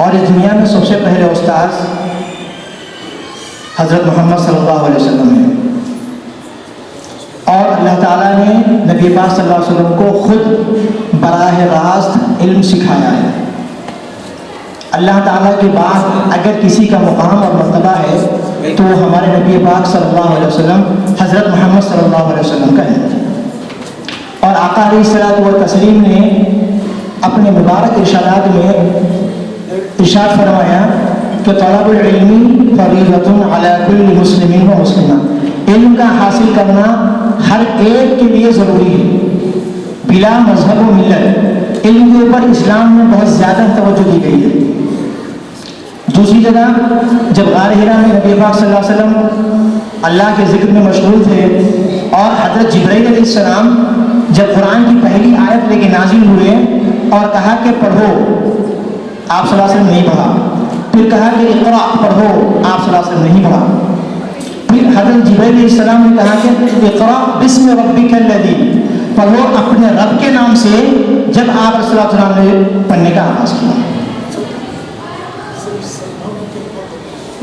और इस दुनिया में सबसे पहले उस्ताद हज़रत मोहम्मद सल्लल्लाहु अलैहि वसल्लम हैं। और अल्लाह ताला ने नबी पाक सल्लल्लाहु अलैहि वसल्लम को खुद बराह रास्त इल्म सिखाया है। अल्लाह ताला के बाद अगर किसी का मुकाम और मर्तबा है तो हमारे नबी पाक सल्लल्लाहु अलैहि वसल्लम हज़रत मोहम्मद सल्लल्लाहु अलैहि वसल्लम का है। और आका अलैहिस्सलातु व तस्लीम ने अपने मुबारक इरशादात में इरशाद फरमाया कि तलबुल इल्मी फरीज़तुन अला कुल्लि मुस्लिमिन व मुस्लिमा, इल्म का हासिल करना हर एक के लिए ज़रूरी है, बिला मजहब व मिल्लत। इल्म के ऊपर इस्लाम में बहुत ज़्यादा तवज्जो दी गई है। दूसरी जगह जब गार हिरा में नबी पाक सल्लल्लाहु अलैहि वसल्लम अल्लाह के ज़िक्र में मशगूल थे और हज़रत जिब्राईल अलैहिस्सलाम जब कुरान की पहली आयत लेके नाजिल हुए और कहा कि पढ़ो, आप सल्लल्लाहु अलैहि वसल्लम नहीं पढ़ा। फिर कहा कि इक़रा पढ़ो, आप सल्लल्लाहु अलैहि वसल्लम नहीं पढ़ा। फिर हज़रत जिब्राईल अलैहिस्सलाम ने कहा कि इक़रा बिस्मि रब्बिकल लज़ी, पढ़ो अपने रब के नाम से, जब आप सल्लल्लाहु अलैहि वसल्लम ने पढ़ने का आगाज़ किया।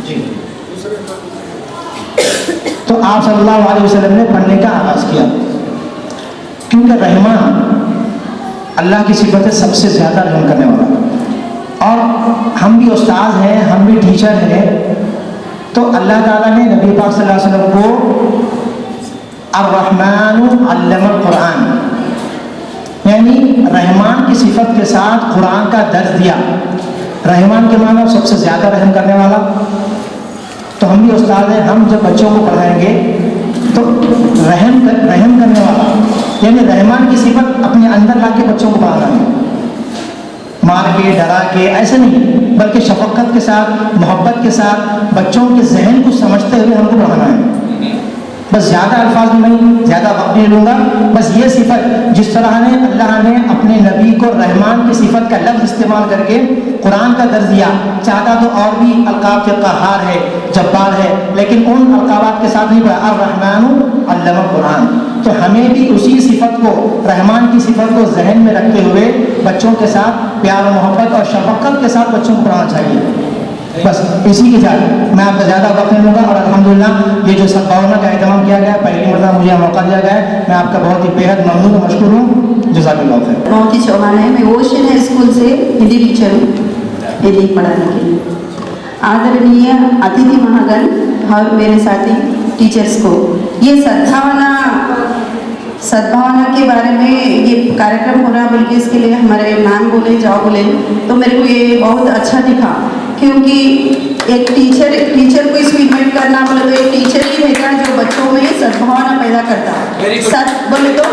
जी, तो आप सल्लल्लाहु अलैहि वसल्लम ने पढ़ने का आगाज़ किया, क्योंकि रहमान अल्लाह की सिफत है सबसे ज़्यादा रहम करने वाला। और हम भी उस्ताद हैं, हम भी टीचर हैं, तो अल्लाह ताला ने नबी पाक सल्लल्लाहु अलैहि वसल्लम को अर्रहमानु अल्लमल कुरान, यानी रहमान की सिफत के साथ कुरान का दर्ज दिया। रहमान के माना सबसे ज़्यादा रहम करने वाला। तो हम भी उस्ताद हैं, हम जब बच्चों को पढ़ाएंगे तो रहम करने वाला यानी रहमान की सिफत अपने अंदर ला के बच्चों को पढ़ाना है, मार के डरा के ऐसे नहीं, बल्कि शफकत के साथ मोहब्बत के साथ बच्चों के जहन को समझते हुए हमको पढ़ाना है। बस ज़्यादा अल्फाज में नहीं, ज़्यादा वक्त नहीं लूँगा, बस ये सिफत जिस तरह ने अल्लाह ने अपने नबी को रहमान की सिफत का लफ्ज़ इस्तेमाल करके कुरान का दर्ज दिया, चाहता तो और भी अलकाब के क़हार है, जब्बार है, लेकिन उन अलकाबात के साथ नहीं पढ़ा अर्रहमानु अल्लमा कुरान। तो हमें भी उसी सिफत को, रहमान की सिफत को जहन में रखते हुए बच्चों के साथ प्यार और मोहब्बत और शफकत के साथ बच्चों को पढ़ाना चाहिए। बस इसी की जाए मैं आपका ज़्यादा वक्त नहीं लूँगा। और अल्हम्दुलिल्लाह ये जो सद्भावना का एहतमाम किया गया, पहली मरतबा मुझे मौका दिया गया है, मैं आपका बहुत ही बेहद ममनून और मशकूर हूँ। जज़ाकल्लाह खैर। बहुत ही चौहान है, मैं ओशन है स्कूल से हिंदी टीचर हूँ, हिंदी पढ़ाने के लिए। आदरणीय अतिथि महागण और मेरे साथी टीचर्स को ये सद्भावना के बारे में ये कार्यक्रम हो रहा, बल्कि इसके लिए हमारे मैम बोले जाओ बोले, तो मेरे को ये बहुत अच्छा दिखा, क्योंकि एक टीचर को इसमें इन्वाइट करना बोले तो एक टीचर ही रहेगा जो बच्चों में सद्भावना पैदा करता है। सद बोले तो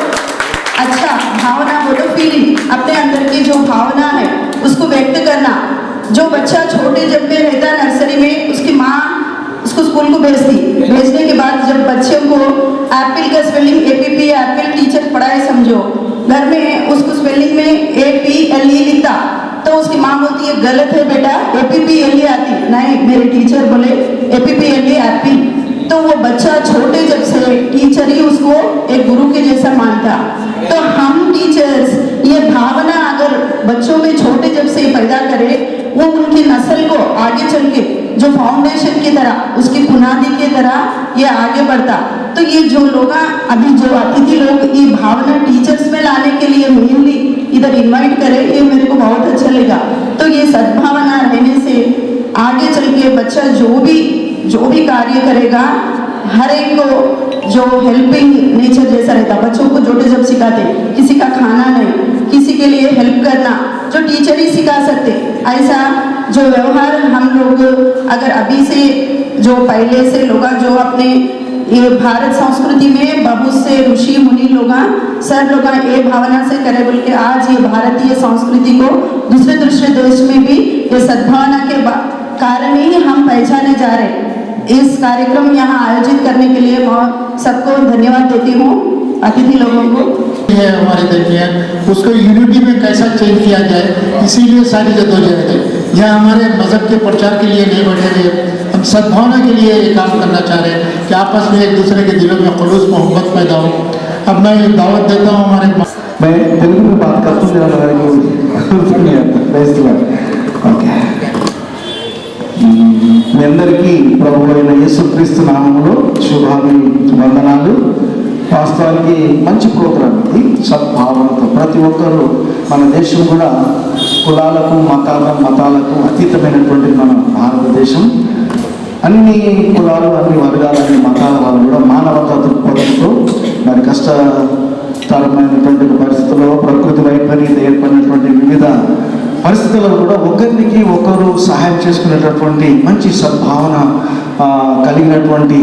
अच्छा, भावना बोलो फीलिंग, अपने अंदर की जो भावना है उसको व्यक्त करना। जो बच्चा छोटे जब में रहता है नर्सरी में, उसकी माँ उसको स्कूल को भेजने के बाद जब बच्चे को एप्पल का स्पेलिंग APP एप्पल टीचर पढ़ाए समझो, घर में उसको स्पेलिंग में APLE लिखता, तो उसकी माँ बोलती है गलत है बेटा, APPLE आती नहीं, मेरे टीचर बोले APPLE एप्पल। तो वो बच्चा छोटे जब से टीचर ही उसको एक गुरु के जैसा मानता। तो हम टीचर्स ये भावना अगर बच्चों में छोटे जब से पैदा करें, वो उनकी नस्ल को आगे चल के जो फाउंडेशन की तरह, उसकी बुनियादी की तरह ये आगे बढ़ता। तो ये जो लोग अभी जो अतिथि लोग ये भावना टीचर्स में लाने के लिए मेनली इधर इनवाइट करें, ये मेरे को बहुत अच्छा लगा। तो ये सद्भावना रहने से आगे चल के बच्चा जो भी कार्य करेगा, हर एक को जो हेल्पिंग नेचर जैसा रहता। बच्चों को छोटे जब सिखाते, किसी का खाना नहीं, किसी के लिए हेल्प करना, जो टीचर ही सिखा सकते, ऐसा जो व्यवहार हम लोग अगर अभी से जो पहले से लोग जो अपने ये भारत संस्कृति में बहुत से ऋषि मुनि लोग सब लोग ये भावना से करे, बोल के आज ये भारतीय संस्कृति को दूसरे देश में भी ये सद्भावना के कारण ही हम पहचाने जा रहे। इस कार्यक्रम यहाँ आयोजित करने के लिए मैं सबको धन्यवाद देती हूँ, अतिथि लोगों को। है हमारे दरमियान, उसको यूनिटी में कैसा चेंज किया जाए, इसीलिए सारी जद्दोजहद है। यह हमारे मजहब के प्रचार के लिए नहीं बैठे हुए, हम सद्भावना के लिए ये काम करना चाह रहे हैं कि आपस में एक दूसरे के दिलों में खुलूस मोहब्बत पैदा हो। अब मैं ये दावत देता हूँ हमारे मैं तेलुगु में बात करता हूँ, मेरा नहीं आता। ओके, మీ అందరికీ ప్రభు అయిన యేసుక్రీస్తు నామములో శుభాభివందనాలు। వాస్తవానికి మంచి ప్రోగ్రాం ఇది, సద్భావనతో ప్రతి ఒక్కరూ, మన దేశం కూడా కులాలకు మతాలకు అతీతమైనటువంటి మన భారతదేశం, అన్ని కులాలు అన్ని వర్గాలు అన్ని మతాల వాళ్ళు కూడా మానవతా దృక్పథంతో మరి కష్టతరమైనటువంటి పరిస్థితుల్లో ప్రకృతి వైపరీత్యం ఏర్పడినటువంటి వివిధ పరిస్థితుల్లో కూడా ఒకరికి ఒకరు సహాయం చేసుకునేటటువంటి మంచి సద్భావన కలిగినటువంటి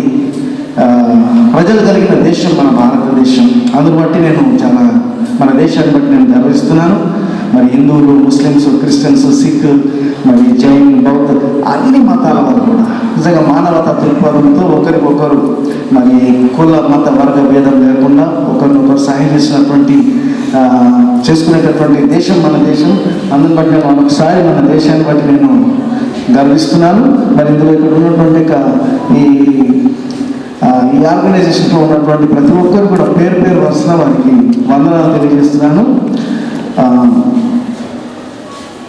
ప్రజలు కలిగిన దేశం మన భారతదేశం. అందును బట్టి నేను చాలా మన దేశాన్ని బట్టి నేను గర్విస్తున్నాను. మరి హిందువులు, ముస్లిమ్స్, క్రిస్టియన్స్, సిక్, మరి జైన్, బౌద్ధ అన్ని మతాల వారు కూడా నిజంగా మానవతా దృక్పథంతో ఒకరికొకరు మరి కుల మత వర్గ భేదం లేకుండా ఒకరినొకరు సహాయం చేసినటువంటి చేసుకునేటటువంటి దేశం మన దేశం. అందుని బట్టి నేను ఒకసారి మన దేశాన్ని బట్టి నేను గర్విస్తున్నాను. మరి ఇందులో ఇక్కడ ఉన్నటువంటి ఈ ఆర్గనైజేషన్లో ఉన్నటువంటి ప్రతి ఒక్కరు కూడా పేరు వరుసన వారికి వందనాలు తెలియజేస్తున్నాను.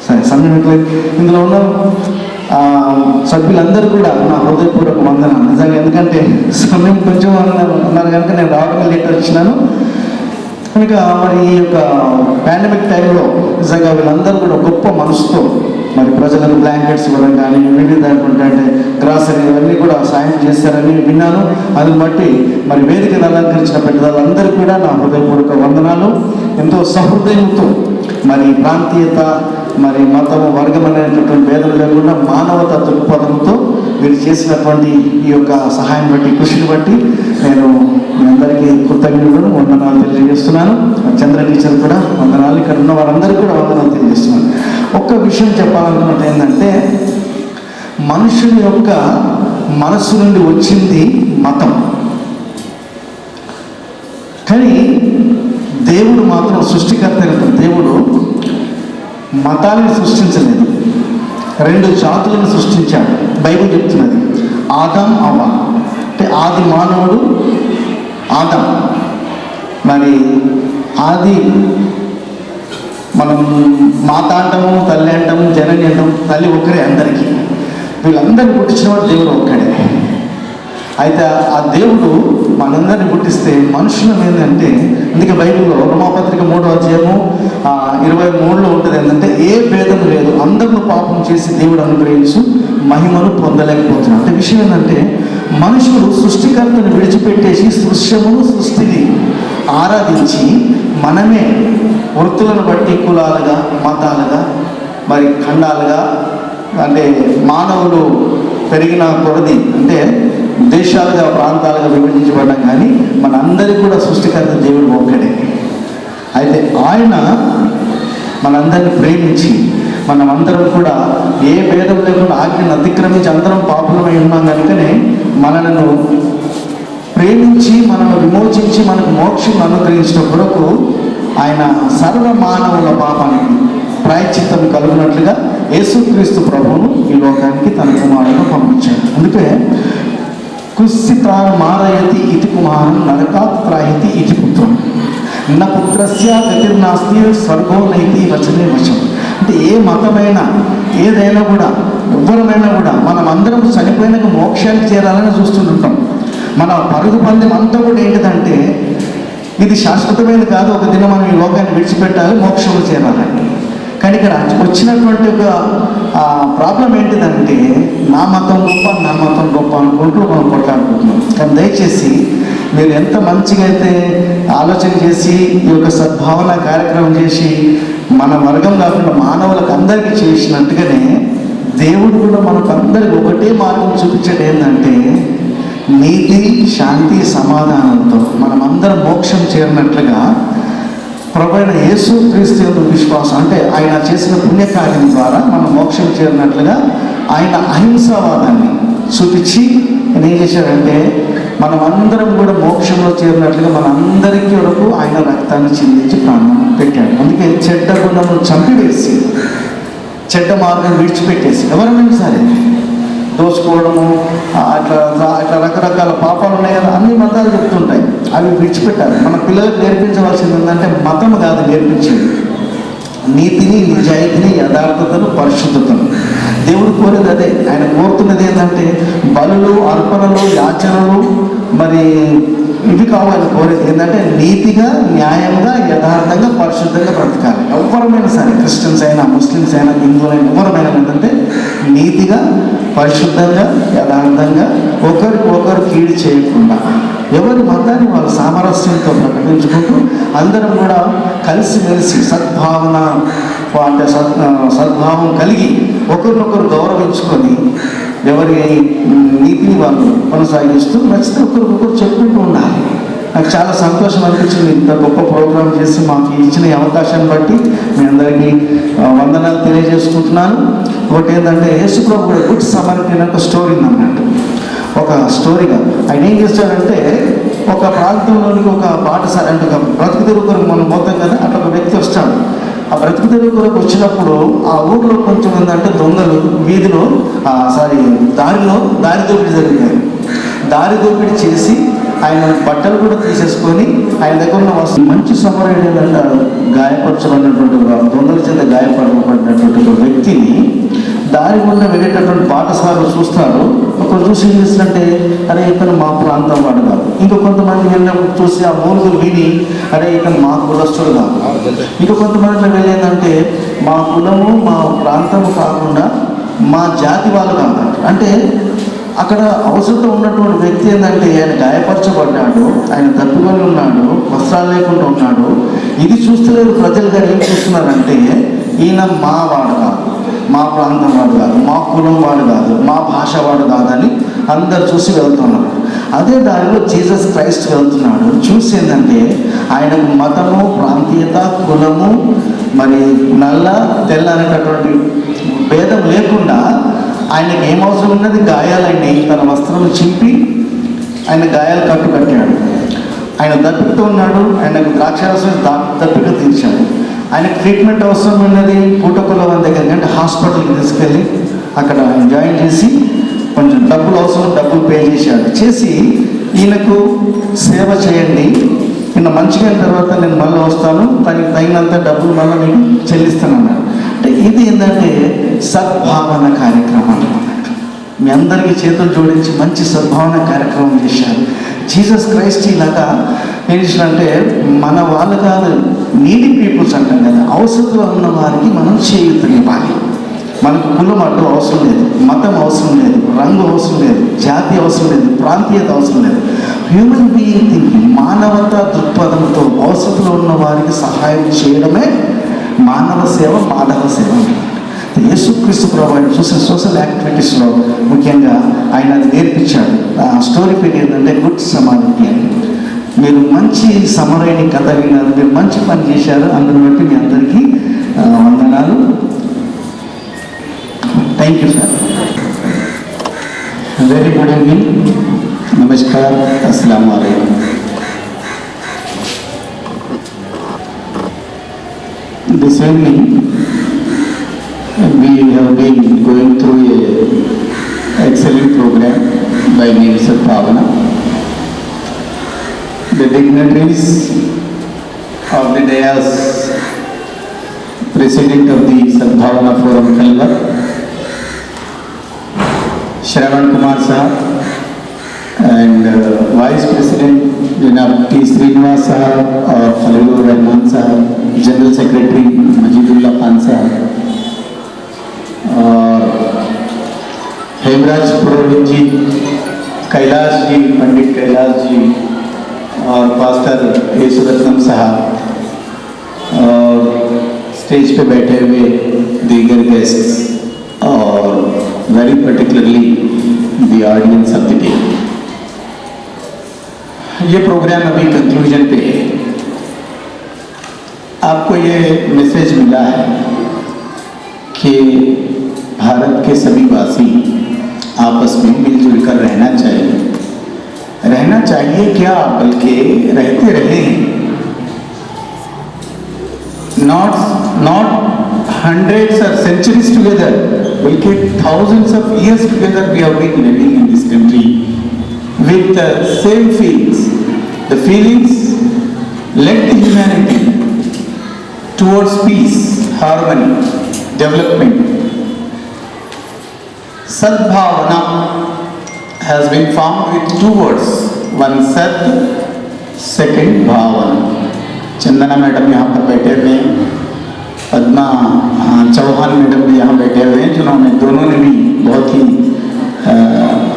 సరే, సమయం ఇందులో ఉన్న సభ్యులందరూ కూడా నా హృదయపూర్వక వందనాలు నిజంగా. ఎందుకంటే సమయం కొంచెం అన్నారు కనుక నేను రావడం లేట్ వచ్చినాను కనుక. మరి ఈ యొక్క పాండమిక్ టైంలో నిజంగా వీళ్ళందరూ కూడా గొప్ప మనసుతో మరి ప్రజలకు బ్లాంకెట్స్ ఇవ్వడం కానీ వివిధ అంటే గ్రాసరీ ఇవన్నీ కూడా సాయం చేశారని విన్నాను. అందుని బట్టి మరి వేదికను అలంకరించిన పెద్దలందరూ కూడా నా హృదయపూర్వక వందనాలు. ఎంతో సహృదయంతో మరి ప్రాంతీయత మరి మతము వర్గం అనేటటువంటి భేదం లేకుండా మానవతా దృక్పథంతో మీరు చేసినటువంటి ఈ యొక్క సహాయం బట్టి, కృషిని బట్టి నేను మీ అందరికీ కృతజ్ఞతలు, వందనాలు తెలియజేస్తున్నాను. చంద్ర టీచర్ కూడా వందనాలు, ఇక్కడ ఉన్న వారందరికీ కూడా వందనాలు తెలియజేస్తున్నాను. ఒక్క విషయం చెప్పాలనుకున్నది ఏంటంటే, మనుషుని యొక్క మనస్సు నుండి వచ్చింది మతం, కానీ దేవుడు మాత్రం, సృష్టికర్త అయిన దేవుడు మతాన్ని సృష్టించలేదు, 2 జాతులను సృష్టించాడు. బైబిల్ చెప్తున్నది ఆదాం అవ్వ, అంటే ఆది మానవుడు ఆదాం. మరి ఆది మనం మాత అంటాము, తల్లి అంటాము, జనని అంటాము. తల్లి ఒకరే అందరికీ. వీళ్ళందరినీ పుట్టించినవాడు దేవుడు ఒక్కడే. అయితే ఆ దేవుడు మనందరినీ పుట్టిస్తే మనుషులం ఏంటంటే, అందుకే బైబిల్లో రోమాపత్రిక 3వ అధ్యాయము 23లో ఉంటుంది ఏంటంటే, ఏ భేదం లేదు, అందరూ పాపం చేసి దేవుడు అనుగ్రహించు మహిమను పొందలేకపోతున్నాడు. అంటే విషయం ఏంటంటే, మనుషులు సృష్టికర్తను విడిచిపెట్టేసి సృశ్యమును సృష్టిని ఆరాధించి మనమే వృత్తులను బట్టి కులాలుగా, మతాలుగా, మరి ఖండాలుగా, అంటే మానవులు పెరిగిన కొలది అంటే దేశాలుగా, ప్రాంతాలుగా విభజించబడ్డాం. కానీ మనందరికీ కూడా సృష్టికర్త దేవుడు ఒక్కడే. అయితే ఆయన మనందరిని ప్రేమించి, మనమందరం కూడా ఏ భేదం లేకుండా ఆజ్ఞను అతిక్రమించి అందరం పాపులమై ఉన్నాం కనుకనే మనలను ప్రేమించి, మనల్ని విమోచించి, మనకు మోక్షం అనుగ్రహించిన కొరకు ఆయన సర్వ మానవుల పాపానికి ప్రాయశ్చిత్తం కలుగునట్లుగా యేసుక్రీస్తు ప్రభువును ఈ లోకానికి తన కుమారులను పంపించాడు. అందుకే కుస్సితాన్ మారయతి ఇతి కుమారం నరకాత్ త్రాయతి ఇతి పుత్రం న పుత్రస్య గతిర్నాస్తి స్వర్గో నైతి వచనే వచం. అంటే ఏ మతమైనా, ఏదైనా కూడా, ఎవ్వరమైనా కూడా మనం అందరం చనిపోయినాక మోక్షానికి చేరాలని చూస్తుంటాం. మన పరుగు పందెం అంతా కూడా ఏంటిదంటే, ఇది శాశ్వతమైనది కాదు, ఒక దినం మనం ఈ లోకాన్ని విడిచిపెట్టాలి, మోక్షంలో చేరాలని. కానీ ఇక్కడ వచ్చినటువంటి ఒక ప్రాబ్లం ఏంటిదంటే, నా మతం గొప్ప అనుకుంటూ మనం కొట్లాడుకుంటున్నాం. కానీ దయచేసి మీరు ఎంత మంచిగా అయితే ఆలోచన చేసి ఈ యొక్క సద్భావన కార్యక్రమం చేసి మన వర్గం కాకుండా మానవులకు అందరికీ చేసినట్టుగానే దేవుడు కూడా మనకు అందరికి ఒకటే మార్గం చూపించేది ఏంటంటే, నీతి, శాంతి, సమాధానంతో మనమందరం మోక్షం చేరినట్లుగా ప్రభు అయిన యేసుక్రీస్తు యొక్క విశ్వాసం, అంటే ఆయన చేసిన పుణ్యకార్యం ద్వారా మనం మోక్షం చేరినట్లుగా ఆయన అహింసావాదాన్ని చూపించి ఏం చేశాడంటే, మనం అందరం కూడా మోక్షంలో చేరినట్లుగా మనందరికీ వరకు ఆయన రక్తాన్ని చిందించి ప్రాణం పెట్టాడు. అందుకే చెడ్డ గుణమును చంపివేసి, చెడ్డ మార్గం విడిచిపెట్టేసి, ఎవరైనా సరే దోచుకోవడము, అట్లా రకరకాల పాపాలు ఉన్నాయి కదా, అన్ని మతాలు చెప్తుంటాయి, అవి విడిచిపెట్టాలి. మన పిల్లలకు నేర్పించవలసింది ఏంటంటే, మతం కాదు నేర్పించేది, నీతిని, నిజాయితీని, యథార్థతను, పరిశుద్ధతను. దేవుడు కోరేది అదే. ఆయన కోరుతున్నది ఏంటంటే, బలులు, అర్పణలు, యాచనలు, మరి ఇవి కావాలి. కోరేది ఏంటంటే, నీతిగా, న్యాయంగా, యథార్థంగా, పరిశుద్ధంగా బ్రతకాలి. ఎవరమైనా సరే, క్రిస్టియన్స్ అయినా, ముస్లిమ్స్ అయినా, హిందువులైనా, ఎవరమైనా ఏంటంటే నీతిగా, పరిశుద్ధంగా, యథార్థంగా, ఒకరికి ఒకరు కీడు చేయకుండా, ఎవరి మతాన్ని వాళ్ళు సామరస్యంతో ప్రకటించుకుంటూ అందరం కూడా కలిసిమెలిసి సద్భావన, అంటే సద్భావం కలిగి ఒకరినొకరు గౌరవించుకొని ఎవరి నీతిని వాళ్ళు కొనసాగిస్తూ నచ్చితే ఒకరికొకరు చెప్పుకుంటూ ఉండాలి. నాకు చాలా సంతోషం అనిపించింది ఇంత గొప్ప ప్రోగ్రాం చేసి మాకు ఇచ్చిన ఈ అవకాశాన్ని బట్టి మీ అందరికీ వందనాలు తెలియజేసుకుంటున్నాను. ఒకటి ఏంటంటే, యేసు ప్రభు కూడా గుడ్ సమరిటన్ ఒక స్టోరీ అన్నట్టు, ఒక స్టోరీగా ఆయన ఏం చేస్తాడంటే, ఒక ప్రాంతంలోనికి ఒక బాటసారి, అంటే ఒక బ్రతుకు తెరువు కొరకు మనం పోతాం కదా, అట్లా ఒక వ్యక్తి వస్తాడు. ఆ బ్రతుకు తెరువు కొరకు వచ్చినప్పుడు ఆ ఊర్లో కొంచెం ఏంటంటే దొంగలు వీధిలో దారిలో దారి దోపిడీ జరిగాయి. దారి దోపిడీ చేసి ఆయన బట్టలు కూడా తీసేసుకొని ఆయన దగ్గర ఉన్న మంచి సమరైన ఏంటంటే, గాయపరచబడినటువంటి దొంగల చేత గాయపడబడినటువంటి ఒక వ్యక్తిని దారి గుండా వెళ్ళేటటువంటి బాటసారులు చూస్తారు. ఒకరు చూసి ఏం చేస్తారంటే, అరే ఇతను మా ప్రాంతం వాడు కాదు. ఇంకా కొంతమంది వెళ్ళినప్పుడు చూసి ఆ మూలుగులు విని, అరే ఇతను మా కులస్తుడు కాదు. ఇంకా కొంతమంది వెళ్ళేదంటే, మా కులము, మా ప్రాంతము కాకుండా మా జాతి వాళ్ళు కాదు. అంటే అక్కడ అవసరం ఉన్నటువంటి వ్యక్తి ఏంటంటే, ఆయన గాయపరచబడ్డాడు, ఆయన తప్పుకొని ఉన్నాడు, వస్త్రాలు లేకుండా ఉన్నాడు. ఇది చూస్తలేరు ప్రజలు గారు. ఏం చూస్తున్నారంటే, ఈయన మా వాడు కాదు, మా ప్రాంతం వాడు కాదు, మా కులం వాడు కాదు, మా భాష వాడు కాదని అందరు చూసి వెళ్తున్నారు. అదే దారిలో జీసస్ క్రైస్ట్ వెళ్తున్నాడు. చూసి ఏంటంటే ఆయనకు మతము, ప్రాంతీయత, కులము, మరి నల్ల తెల్ల అనేటటువంటి భేదం లేకుండా ఆయనకి ఏం అవసరం ఉన్నది, గాయాలైంది, తన వస్త్రం చింపి ఆయన గాయాలు కట్టాడు. ఆయన దప్పికతో ఉన్నాడు, ఆయనకు ద్రాక్షారసం దప్పిక తీర్చాడు. ఆయనకు ట్రీట్మెంట్ అవసరం ఉన్నది, పూటకుల దగ్గరికి అంటే హాస్పిటల్కి తీసుకెళ్ళి అక్కడ జాయిన్ చేసి కొంచెం డబ్బులు అవసరం, డబ్బులు పే చేసి ఈయనకు సేవ చేయండి, ఈయన మంచిగా అయిన తర్వాత నేను మళ్ళీ వస్తాను, తగినంత డబ్బులు మళ్ళీ మీకు చెల్లిస్తాను అన్నాడు. అంటే ఇది ఏంటంటే సద్భావన కార్యక్రమం అన్నమాట. మీ అందరికీ చేతులు జోడించి మంచి సద్భావన కార్యక్రమం చేశారు. జీసస్ క్రైస్ట్ ఇలాగా ఏం చేసినంటే మన వాళ్ళు కాదు, నీడీ పీపుల్స్ అంటాం కదా, అవసరంలో ఉన్న వారికి మనం చేయూతనివ్వాలి. మనకు కులం అడ్డు అవసరం లేదు, మతం అవసరం లేదు, రంగు అవసరం లేదు, జాతి అవసరం లేదు, ప్రాంతీయత అవసరం లేదు. హ్యూమన్ బీయింగ్ థింకింగ్, మానవతా దృక్పథంతో అవసరంలో ఉన్న వారికి సహాయం చేయడమే మానవ సేవ, మాధవ సేవ. యేసుక్రీస్తు ప్రభువుని చూసిన సోషల్ యాక్టివిటీస్లో ముఖ్యంగా ఆయన అది నేర్పించాడు. ఆ స్టోరీ పేరు ఏంటంటే గుడ్ సమారిటీ అని. మీరు మంచి సమరైన కథ విన్నారు, మీరు మంచి పని చేశారు, అందుని బట్టి మీ అందరికీ వందనాలు. Thank you sir. Very good evening, నమస్కార్, అస్సలాము అలైకుం. This evening we have been going through a excellent program by name Sadbhavana. The dignitaries of the dais, President of the Sadbhavana Forum Kalvar, Shravan Kumar Sahab, and Vice President Janab T. Srinivas Sahab और Khalilur Rahman Sahab, General Secretary Majidullah Khan Sahab और हेमराज पुरोहित जी, कैलाश जी, पंडित कैलाश जी और pastor येसुरत्नम साहब और stage पे बैठे हुए दीगर guests और very particularly the audience of the day. ये प्रोग्राम अभी कंक्लूजन पे है. आपको ये मैसेज मिला है कि भारत के सभी वासी आपस में मिलजुल कर रहना चाहिए क्या, बल्कि रहते रहे. Not hundreds or centuries together, बल्कि thousands of years together we have been living in this country with the same feelings. The feelings led the humanity towards peace, harmony, development. Sadbhavana has been formed with two words. One Sad, second Bhavana. Chandana madam यहाँ पर बैठे हुए हैं, Padma Chauhan madam भी यहाँ बैठे हुए हैं, जिन्होंने दोनों ने भी बहुत ही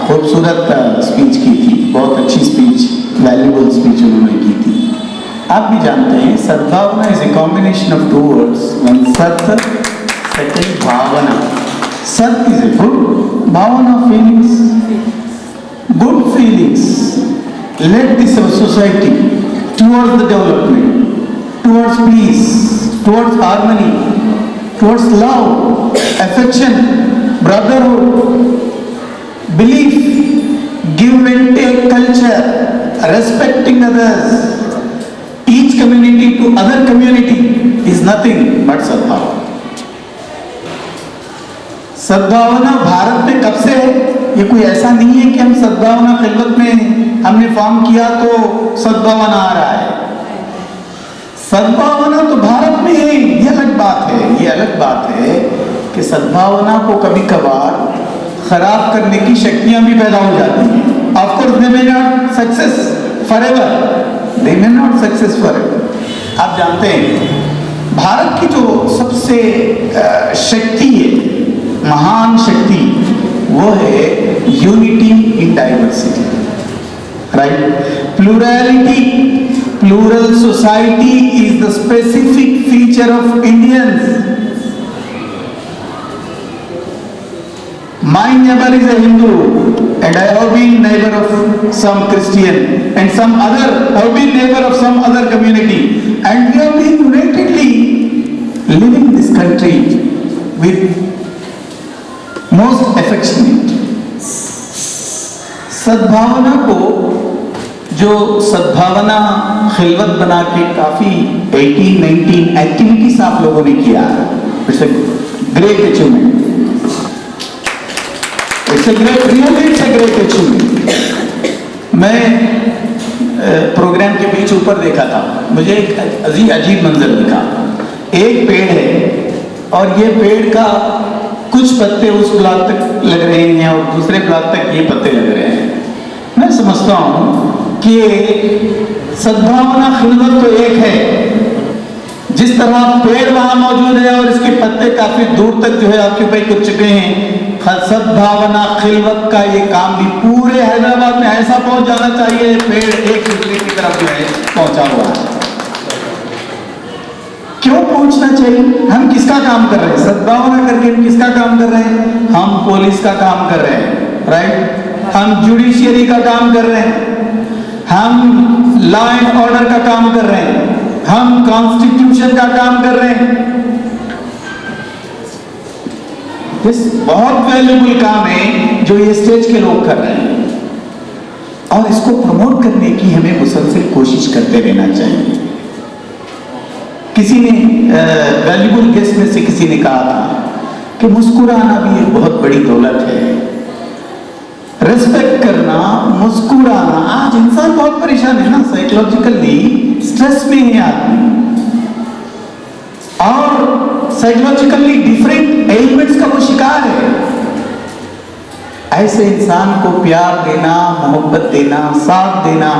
खूबसूरत स्पीच की थी, बहुत अच्छी स्पीच, वैल्यूबल स्पीच उन्होंने की थी. आप भी जानते हैं sadbhavana is a combination of two words, one sat, second bhavana. Sat is a good, bhavana feelings, good feelings let this society towards the development, towards peace, towards harmony, towards love, affection, brotherhood, belief, give and take culture, respecting others, each community to other community is nothing but sadbhavana. सद्भावना भारत में कब से है? ये कोई ऐसा नहीं है कि हम सद्भावना खिलवत में हमने फॉर्म किया तो सद्भावना आ रहा है. सद्भावना तो भारत में है, ये अलग बात है. ये अलग बात है कि सद्भावना को कभी कभार खराब करने की शक्तियां भी पैदा हो जाती हैं. Of course they may not success forever, they may not success forever. आप जानते हैं भारत की जो सबसे शक्ति है, महान शक्ति, वो है unity in diversity, right? Plurality, plural society is the specific feature of Indians. My neighbor is a Hindu and I have been neighbor of some Christian and some other, have been neighbor of some other community, and we have been unitedly living in this country with most affectionate. सद्भावना को, जो सद्भावना खिलवत बना के काफी 18-19 activities आप लोगों ने किया, it's a great achievement, it's a great, really it's a great achievement. मैं प्रोग्राम के बीच ऊपर देखा था, मुझे एक अजीब मंजर दिखा। एक पेड़ है और ये पेड़ का कुछ पत्ते उस ब्लॉक तक लग रहे हैं और दूसरे ब्लॉक तक ये पत्ते लग रहे हैं। मैं समझता हूं कि सद्भावना खिलवत तो एक है, जिस तरह पेड़ वहां मौजूद है और इसके पत्ते काफी दूर तक जो है ऑक्यूपाई कर चुके हैं, सद्भावना खिलवत का ये काम भी पूरे हैदराबाद में ऐसा पहुंच जाना चाहिए, पेड़ एक दूसरे की तरफ जो है पहुंचा हुआ है। क्यों पहुंचना चाहिए? हम किसका काम कर रहे हैं? सद्भावना करके हम किसका काम कर रहे हैं? हम पुलिस का काम कर रहे हैं, राइट? हम जुडिशियरी का काम कर रहे हैं, हम लॉ एंड ऑर्डर का काम कर रहे हैं, हम कॉन्स्टिट्यूशन का काम कर रहे हैं। ये बहुत वैल्यूबल काम है जो ये स्टेज के लोग कर रहे हैं, और इसको प्रमोट करने की हमें मुसलसल कोशिश करते रहना चाहिए। किसी ने वैल्यूबल गेस्ट में से किसी ने कहा था कि मुस्कुराना भी एक बहुत बड़ी दौलत है, रिस्पेक्ट करना, मुस्कुराना। आज इंसान बहुत परेशान है ना, साइकोलॉजिकली स्ट्रेस में है आदमी, और साइकोलॉजिकली डिफरेंट एलिमेंट्स का वो शिकार है। ऐसे इंसान को प्यार देना, मोहब्बत देना, साथ देना,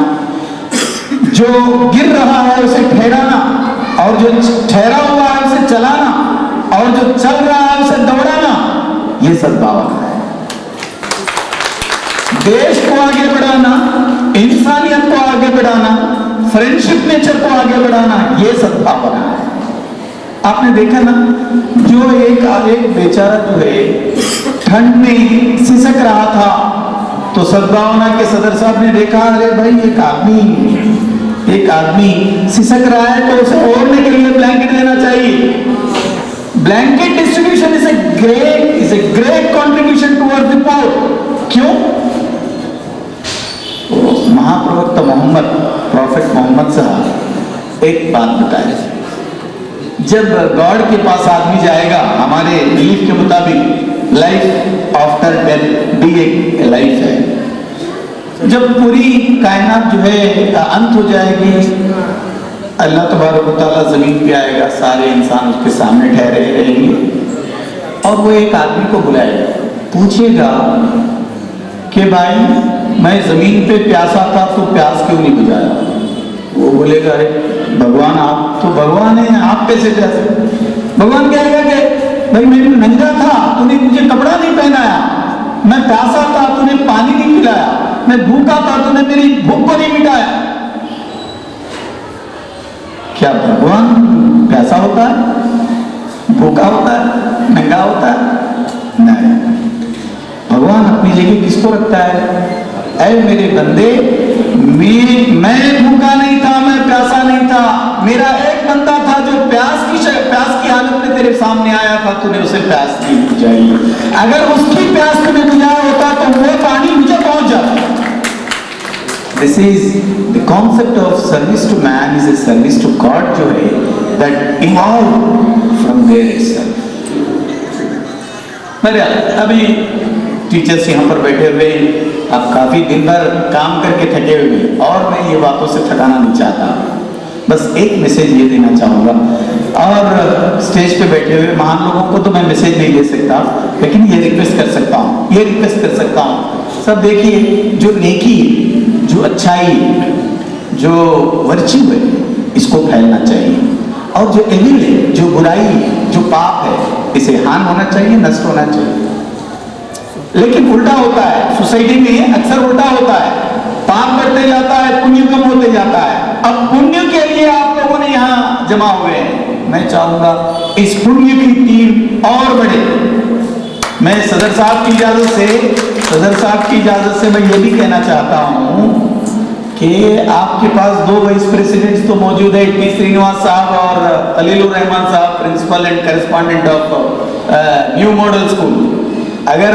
जो गिर रहा है उसे ठहराना, और जो ठहरा हुआ है उसे चलाना, और जो चल रहा है उसे दौड़ाना, ये सद्भावना है। देश को आगे बढ़ाना, इंसानियत को आगे बढ़ाना, फ्रेंडशिप नेचर को आगे बढ़ाना, ये सद्भावना है। आपने देखा ना, जो एक बेचारा जो है ठंड में सिसक रहा था, तो सद्भावना के सदर साहब ने देखा, अरे भाई एक आदमी सिसक रहा है तो उसे ओढ़ने के लिए ब्लैंकेट देना चाहिए। Blanket distribution is a great contribution towards the poor. क्यों? महाप्रवक्ता मोहम्मद, प्रॉफिट मोहम्मद साहब एक बात बताए, जब गॉड के पास आदमी जाएगा, हमारे बिलीफ के मुताबिक लाइफ आफ्टर डेथ भी एक लाइफ है। जब पूरी कायनात जो है अंत हो जाएगी, अल्लाह तबारक व तआला जमीन पे आएगा, सारे इंसान उसके सामने ठहरे रहेंगे, और वो एक आदमी को बुलाएगा, पूछेगा कि भाई मैं जमीन पे प्यासा था तो प्यास क्यों नहीं बुझाया? वो बोलेगा, अरे भगवान, आप तो भगवान है, आप कैसे प्यासे? भगवान कहेगा कि भाई मैं नंगा था, तूने मुझे कपड़ा नहीं पहनाया, मैं प्यासा था, तूने पानी नहीं पिलाया, मैं भूखा था, तूने मेरी भूख को नहीं मिटाया। क्या भगवान प्यासा होता है, भूखा होता है, नंगा होता है? नहीं। भगवान अपनी जगह किसको रखता है? ऐ मेरे बंदे, मैं भूखा नहीं था, मैं प्यासा नहीं था, मेरा एक बंदा था जो प्यास की हालत में तेरे सामने आया था, तूने उसे प्यास नहीं बुझाई। अगर उसकी प्यास तूने बुझाया होता तो वो पानी मुझे पहुंच जाता। This is the concept of service to man is a service to God जो है, that evolved from there itself। मेरे अभी टीचर्स यहाँ पर बैठे हुए, आप काफी दिन भर काम करके थके हुए, और मैं ये बातों से थकाना नहीं चाहता, बस एक मैसेज ये देना चाहूँगा। और स्टेज पे बैठे हुए महान लोगों को तो मैं मैसेज नहीं दे सकता, लेकिन ये रिक्वेस्ट कर सकता हूँ, सब देखिए, जो नेकी, जो अच्छाई, जो वर्च्यू है, इसको फैलना चाहिए, और जो एविल है, जो बुराई है, जो पाप है, इसे हान होना चाहिए, नष्ट होना चाहिए। लेकिन उल्टा होता है, सोसाइटी में अक्सर उल्टा होता है, पाप बढ़ते जाता है, पुण्य कम होते जाता है। अब पुण्य के लिए आप लोगों ने यहाँ जमा हुए हैं, मैं चाहूंगा इस पुण्य की टीम और बढ़े, मैं सदर साहब की इजाज़त से मैं ये भी कहना चाहता हूँ कि आपके पास 2 वाइस प्रेसिडेंट्स तो मौजूद है, टी श्रीनिवास साहब और Khalilur Rahman Sahab, principal and correspondent of New Model School. अगर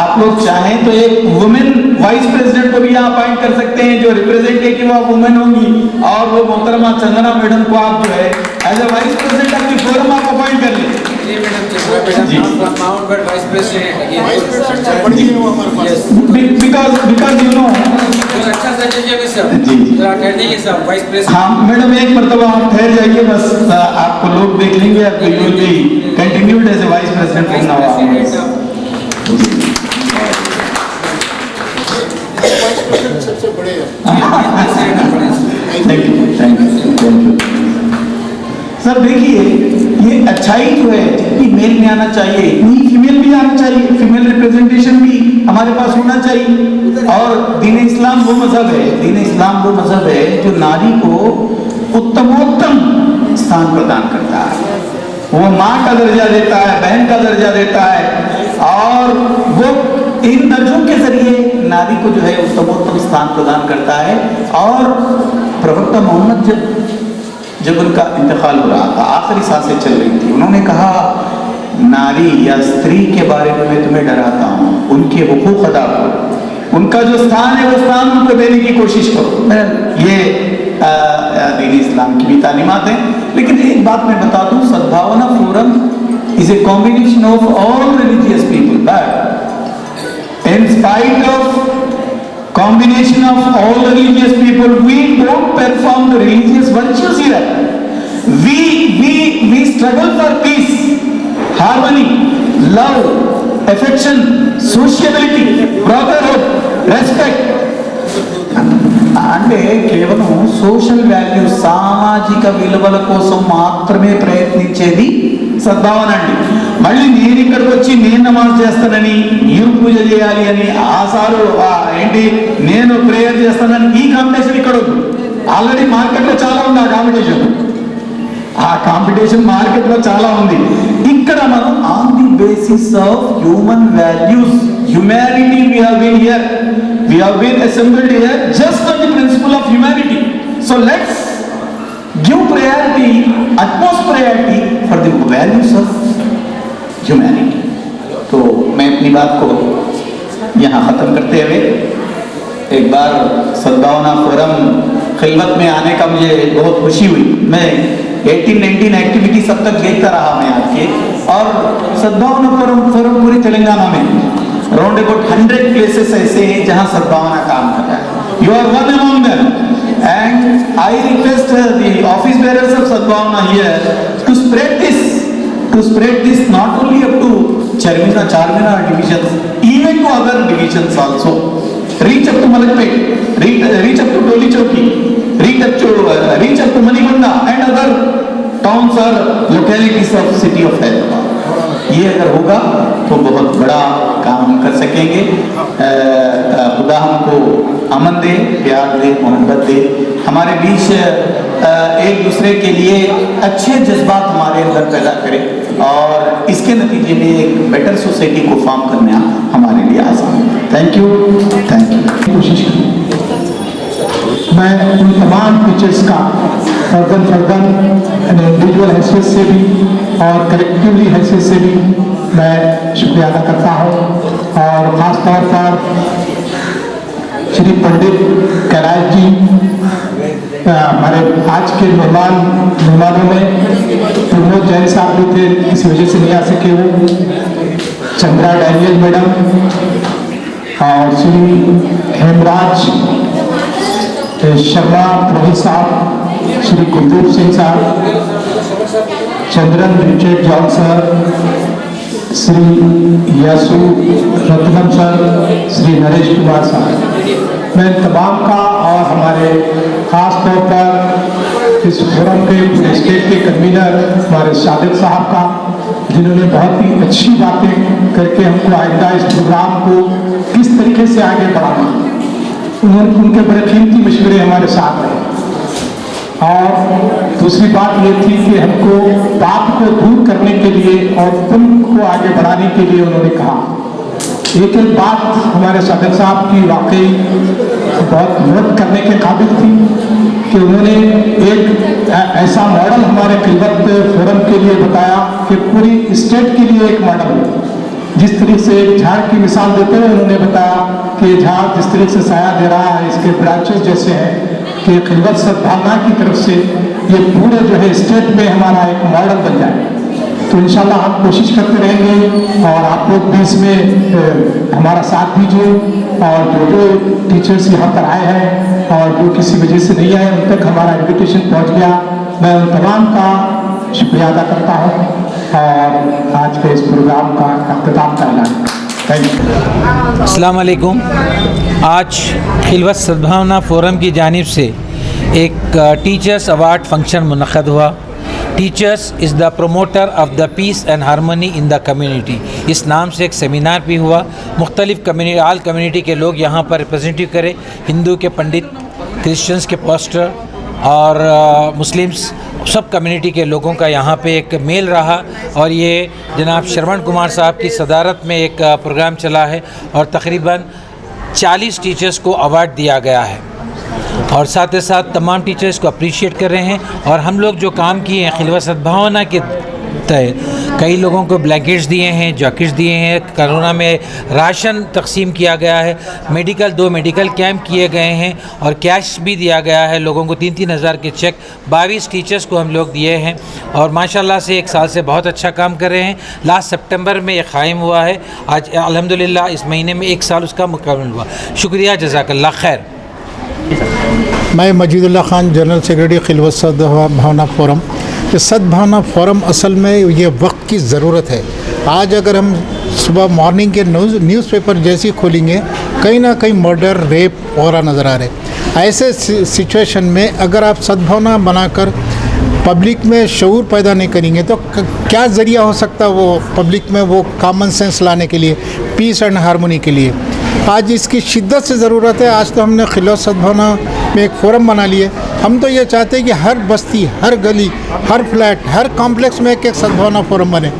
आप लोग चाहें तो एक वुमेन वाइस प्रेसिडेंट को भी यहाँ अपॉइंट कर सकते हैं, जो रिप्रेजेंटेटिव ऑफ वुमेन होंगी, और वो मोहतरमा चंदना मैडम को आप जो है as a vice president of the forum आप अपॉइंट कर लें। बिकॉज यू नो हाँ मैडम, एक मरतबा आप ठहर जाइए, बस आपको लोग देख लेंगे, आपको you will be continued as a vice president from now on. सबसे बड़े थैंक यू सर। देखिए ये अच्छाई जो है, जितनी मेल में आना चाहिए इतनी फीमेल भी आना चाहिए, फीमेल रिप्रेजेंटेशन भी हमारे पास होना चाहिए। और दीन इस्लाम वो मजहब है जो नारी को उत्तमोत्तम स्थान प्रदान करता है, वो माँ का दर्जा देता है, बहन का दर्जा देता है, और वो इन दर्जों के जरिए नारी को जो है उत्तमोत्तम स्थान प्रदान करता है। और प्रवक्ता मोहम्मद जब उनका इंतकाल हो रहा था, आखिरी सांसें चल रही थी, उन्होंने कहा नारी या स्त्री के बारे में मैं तुम्हें डराता हूँ, उनके हुकूक अदा करो, उनका जो स्थान है वो स्थान उनको देने की कोशिश करो। ये दीन इस्लाम की भी तालीमात हैं। लेकिन एक बात मैं बता दूं, सद्भावना forum is a combination of all religious people, but in spite of combination of all the religious people, we don't perform the religious virtues here. We struggle for peace, harmony, love, affection, sociability, brotherhood, respect. అంటే కేవలం social values, సామాజిక విలువల కోసం మాత్రమే ప్రయత్నించేది సద్భావన అండి. మళ్ళీ నేను ఇక్కడికి వచ్చి నేను నమాజ్ చేస్తానని, మీరు పూజ చేయాలి అని, ఆసారు ఏంటి నేను ప్రేయర్ చేస్తానని, ఈ కాంపిటీషన్ ఇక్కడ వద్దు. ఆల్రెడీ మార్కెట్లో చాలా ఉంది ఆ కాంపిటీషన్ మార్కెట్లో చాలా ఉంది. ఇక్కడ మనం on the basis of human values, humanity, we have been assembled here just on the principle of humanity. So let's give priority, utmost priority for the values of humanity. तो मैं अपनी बात को यहाँ ख़त्म करते हुए एक बार सद्भावना फोरम खिलवत में आने का मुझे बहुत खुशी हुई। मैं 18-19 एक्टिविटी सब तक देखता रहा मैं आपके, और सद्भावना फोरम पूरी तेलंगाना में अराउंड अबाउट 100 प्लेसेस ऐसे हैं जहाँ सद्भावना काम कर रहा है। You are one among them, and I request the office bearers of Sadbhavana here to spread this not only up to Charminar divisions, even to other divisions also. Reach up to Malakpet, reach up to Doli Chowki, reach up to Manibanda and other towns or localities of city of Hyderabad. ये अगर होगा तो बहुत बड़ा काम हम कर सकेंगे। खुदा हमको अमन दे, प्यार दे, मोहब्बत दे, हमारे बीच एक दूसरे के लिए अच्छे जज्बात हमारे अंदर पैदा करे, और इसके नतीजे में एक बेटर सोसाइटी को फॉर्म करना हमारे लिए आसान है। Thank you. कोशिश करूँ मैं उन तमाम टीचर्स का फर्दन इंडिविजुअल हैसियत से भी और कलेक्टिवली हैसियत से भी मैं शुक्रिया अदा करता हूँ, और ख़ास तौर पर श्री पंडित कैलाश जी, हमारे आज के मेहमानों में प्रमोद जैन साहब भी थे, इस वजह से नहीं आ सके वो, चंद्रा डैनियल मैडम और श्री हेमराज शर्मा रोहित साहब, Shri Kuldeep Singh sahab, Chandran Richard John sir, Shri Yasu Ratnam sir, Shri Naresh Kumar sahab, मैं तमाम का और हमारे खास तौर पर इस फोरम के पूरे स्टेट के कन्वीनर हमारे सादिक साहब का, जिन्होंने बहुत ही अच्छी बातें करके हमको आइंदा इस प्रोग्राम को किस तरीके से आगे बढ़ाना, उनके बड़े कीमती मशवरे हमारे साथ रहे। और दूसरी बात ये थी कि हमको पाप को दूर करने के लिए और पुण्य को आगे बढ़ाने के लिए उन्होंने कहा। एक एक बात हमारे सदर साहब की वाकई बहुत नोट करने के काबिल थी कि उन्होंने एक ऐसा मॉडल हमारे खिलवत फोरम के लिए बताया कि पूरी स्टेट के लिए एक मॉडल, जिस तरीके से एक झाड़ की मिसाल देते हुए उन्होंने बताया कि झाड़ जिस तरीके से साया दे रहा है, इसके ब्रांचेस जैसे हैं कि खिलवत सद्भावना की तरफ से ये पूरे जो है स्टेट में हमारा एक मॉडल बन जाए। तो इंशाल्लाह हम कोशिश करते रहेंगे और आप लोग भी इसमें हमारा साथ दीजिए और जो जो टीचर्स यहाँ पर आए हैं और जो किसी वजह से नहीं आए उन तक हमारा इन्विटेशन पहुँच गया, मैं उन तमाम का शुक्रिया अदा करता हूँ और आज के इस प्रोग्राम का अख्ताम करना है। Thank you. अस्सलाम वालेकुम। आज खिलवत सद्भावना फोरम की जानिब से एक टीचर्स अवार्ड फंक्शन मुनक़द हुआ। Teachers is the promoter of the peace and harmony in the community, इस नाम से एक सेमिनार भी हुआ। मुख्तलिफ़ कम्युनिटी, आल कम्युनिटी के लोग यहाँ पर रिप्रेजेंटेटिव करे, हिंदू के पंडित, क्रिश्चियंस के पास्टर और मुस्लिम्स, सब कम्युनिटी के लोगों का यहाँ पे एक मेल रहा। और ये जनाब श्रवण कुमार साहब की सदारत में एक प्रोग्राम चला है और तकरीबन 40 टीचर्स को अवार्ड दिया गया है और साथ ही साथ तमाम टीचर्स को अप्रिशिएट कर रहे हैं। और हम लोग जो काम किए हैं खिलवत सद्भावना के तहत, कई लोगों को ब्लैंकेट्स दिए हैं, जैकेट्स दिए हैं, कोरोना में राशन तकसीम किया गया है, दो मेडिकल कैंप किए गए हैं और कैश भी दिया गया है लोगों को, 3-3 हज़ार के चेक 22 टीचर्स को हम लोग दिए हैं और माशाल्लाह से 1 साल से बहुत अच्छा काम कर रहे हैं। लास्ट सितंबर में ये क़ायम हुआ है, आज अल्हम्दुलिल्लाह इस महीने में 1 साल उसका मुकम्मल हुआ। शुक्रिया, जज़ाकल्लाह खैर। मैं मजीदुल्लाह खान, जनरल सेक्रेटरी खिलवत सद्भावना फोरम। ये सद्भावना फोरम असल में ये वक्त की ज़रूरत है। आज अगर हम सुबह मॉर्निंग के न्यूज़पेपर जैसे ही खोलेंगे, कहीं ना कहीं मर्डर, रेप और नज़र आ रहे। ऐसे सिचुएशन में अगर आप सद्भावना बनाकर पब्लिक में शऊर पैदा नहीं करेंगे तो क्या ज़रिया हो सकता है वो पब्लिक में वो कॉमन सेंस लाने के लिए, पीस एंड हारमोनी के लिए। आज इसकी शिद्दत से ज़रूरत है। आज तो हमने खिलवत सद्भावना में एक फ़ोरम बना लिए। हम तो ये चाहते हैं कि हर बस्ती, हर गली, हर फ्लैट, हर कॉम्प्लेक्स में एक सद्भावना फ़ोरम बने,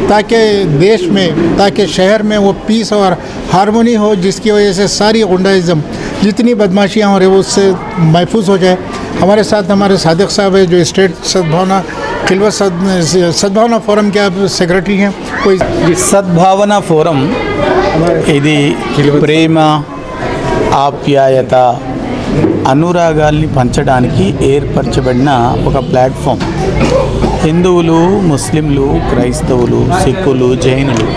ताकि देश में, ताकि शहर में वो पीस और हारमोनी हो, जिसकी वजह से सारी गुंडाइज़म, जितनी बदमाशियाँ हो रही है, वो उससे महफूज हो जाए। हमारे साथ हमारे सादिक साहब है जो स्टेट सद्भावना खिलवत सद्भावना फोरम के आप सेक्रेटरी हैं। कोई सद्भावना फोरम ఇది ప్రేమ, ఆప్యాయత, అనురాగాల్ని పంచడానికి ఏర్పరచబడిన ఒక ప్లాట్ఫామ్. హిందువులు, ముస్లింలు, క్రైస్తవులు, సిక్కులు, జైనులు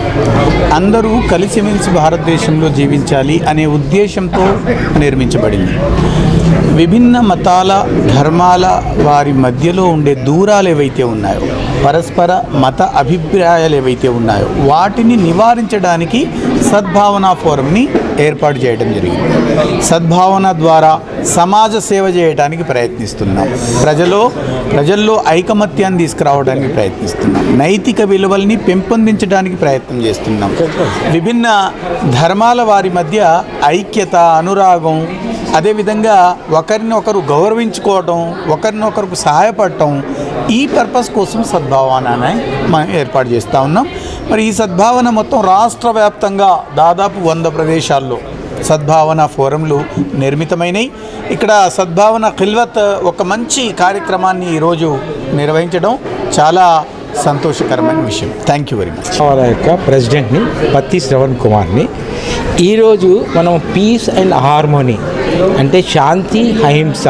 అందరూ కలిసిమెలిసి భారతదేశంలో జీవించాలి అనే ఉద్దేశంతో నిర్మించబడింది. విభిన్న మతాల, ధర్మాల వారి మధ్యలో ఉండే దూరాలు ఏవైతే ఉన్నాయో, పరస్పర మత అభిప్రాయాలు ఏవైతే ఉన్నాయో వాటిని నివారించడానికి సద్భావన ఫోరంని ఏర్పాటు చేయడం జరిగింది. సద్భావన ద్వారా సమాజ సేవ చేయడానికి ప్రయత్నిస్తున్నాం. ప్రజల్లో ఐకమత్యాన్ని తీసుకురావడానికి ప్రయత్నిస్తున్నాం. నైతిక విలువల్ని పెంపొందించడానికి ప్రయత్నం చేస్తున్నాం. విభిన్న ధర్మాల వారి మధ్య ఐక్యత, అనురాగం, అదేవిధంగా ఒకరినొకరు గౌరవించుకోవటం, ఒకరినొకరికి సహాయపడటం, ఈ పర్పస్ కోసం సద్భావనని మనం ఏర్పాటు చేస్తూ ఉన్నాం. మరి ఈ సద్భావన మొత్తం రాష్ట్ర వ్యాప్తంగా దాదాపు 100 ప్రదేశాల్లో సద్భావన ఫోరంలు నిర్మితమైనవి. ఇక్కడ సద్భావన ఖిల్వత్ ఒక మంచి కార్యక్రమాన్ని ఈరోజు నిర్వహించడం చాలా సంతోషకరమైన విషయం. Thank you very much. వాళ్ళ యొక్క ప్రెసిడెంట్ని పత్తి శ్రవణ్ కుమార్ని. ఈరోజు మనం పీస్ అండ్ హార్మోనీ అంటే శాంతి, అహింస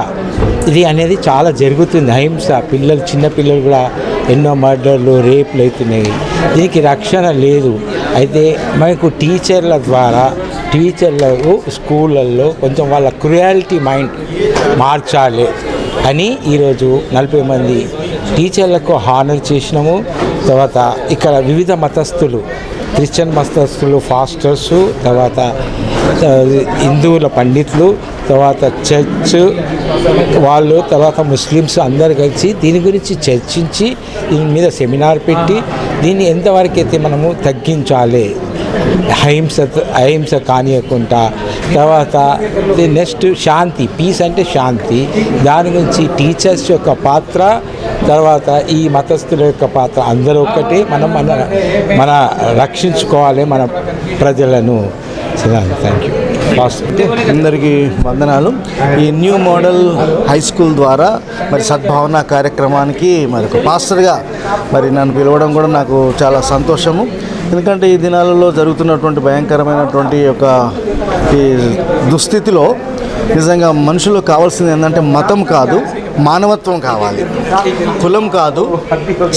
ఇది అనేది చాలా జరుగుతుంది. అహింస, చిన్నపిల్లలు కూడా ఎన్నో మర్డర్లు, రేపులు అవుతున్నాయి. దీనికి రక్షణ లేదు. అయితే మనకు టీచర్లకు స్కూళ్ళల్లో కొంచెం వాళ్ళ క్రుయాలిటీ మైండ్ మార్చాలి అని ఈరోజు 40 మంది టీచర్లకు హానర్ చేసినాము. తర్వాత ఇక్కడ వివిధ మతస్థులు, క్రిస్టియన్ మతస్థులు, ఫాస్టర్స్, తర్వాత హిందువుల పండితులు, తర్వాత చర్చ్ వాళ్ళు, తర్వాత ముస్లిమ్స్ అందరు కలిసి దీని గురించి చర్చించి దీని మీద సెమినార్ పెట్టి దీన్ని ఎంతవరకు అయితే మనము తగ్గించాలి, అహింస కానియకుండా, తర్వాత నెక్స్ట్ శాంతి, పీస్ అంటే శాంతి, దాని గురించి టీచర్స్ యొక్క పాత్ర, తర్వాత ఈ మతస్థుల యొక్క పాత్ర, అందరూ ఒకటి. మనం మన రక్షించుకోవాలి మన ప్రజలను. Thank you. అందరికీ వందనాలు. ఈ న్యూ మోడల్ హై స్కూల్ ద్వారా మరి సద్భావన కార్యక్రమానికి మరి ఒక పాస్టర్గా మరి నన్ను పిలవడం కూడా నాకు చాలా సంతోషము. ఎందుకంటే ఈ దినాలలో జరుగుతున్నటువంటి భయంకరమైనటువంటి యొక్క ఈ దుస్థితిలో నిజంగా మనుషులకు కావాల్సింది ఏంటంటే మతం కాదు, మానవత్వం కావాలి. కులం కాదు,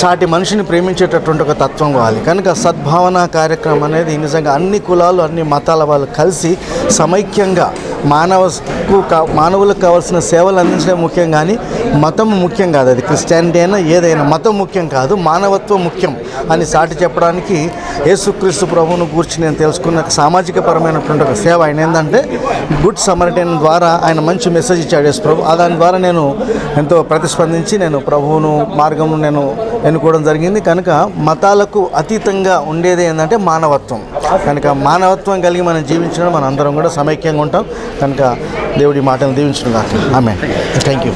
సాటి మనిషిని ప్రేమించేటటువంటి ఒక తత్వం కావాలి. కనుక సద్భావన కార్యక్రమం అనేది నిజంగా అన్ని కులాలు, అన్ని మతాల వాళ్ళు కలిసి సమైక్యంగా మానవులకు కావాల్సిన సేవలు అందించడం ముఖ్యం, కానీ మతం ముఖ్యం కాదు. అది క్రిస్టియానిటీ అయినా ఏదైనా మతం ముఖ్యం కాదు, మానవత్వం ముఖ్యం అని సాటి చెప్పడానికి యేసుక్రీస్తు ప్రభువును గురించి నేను తెలుసుకున్న సామాజిక పరమైనటువంటి ఒక సేవ ఆయన ఏంటంటే గుడ్ సమరిటైన్ ద్వారా ఆయన మంచి మెసేజ్ ఇచ్చాడు యేసు ప్రభు. దాని ద్వారా నేను ఎంతో ప్రతిస్పందించి నేను ప్రభువును మార్గం నేను ఎన్నుకోవడం జరిగింది. కనుక మతాలకు అతీతంగా ఉండేది ఏంటంటే మానవత్వం. కనుక మానవత్వం కలిగి మనం జీవించడం మనం అందరం కూడా సమైక్యంగా ఉంటాం. కనుక దేవుడి మాటను దీవించడం కాక ఆమేన్. Thank you.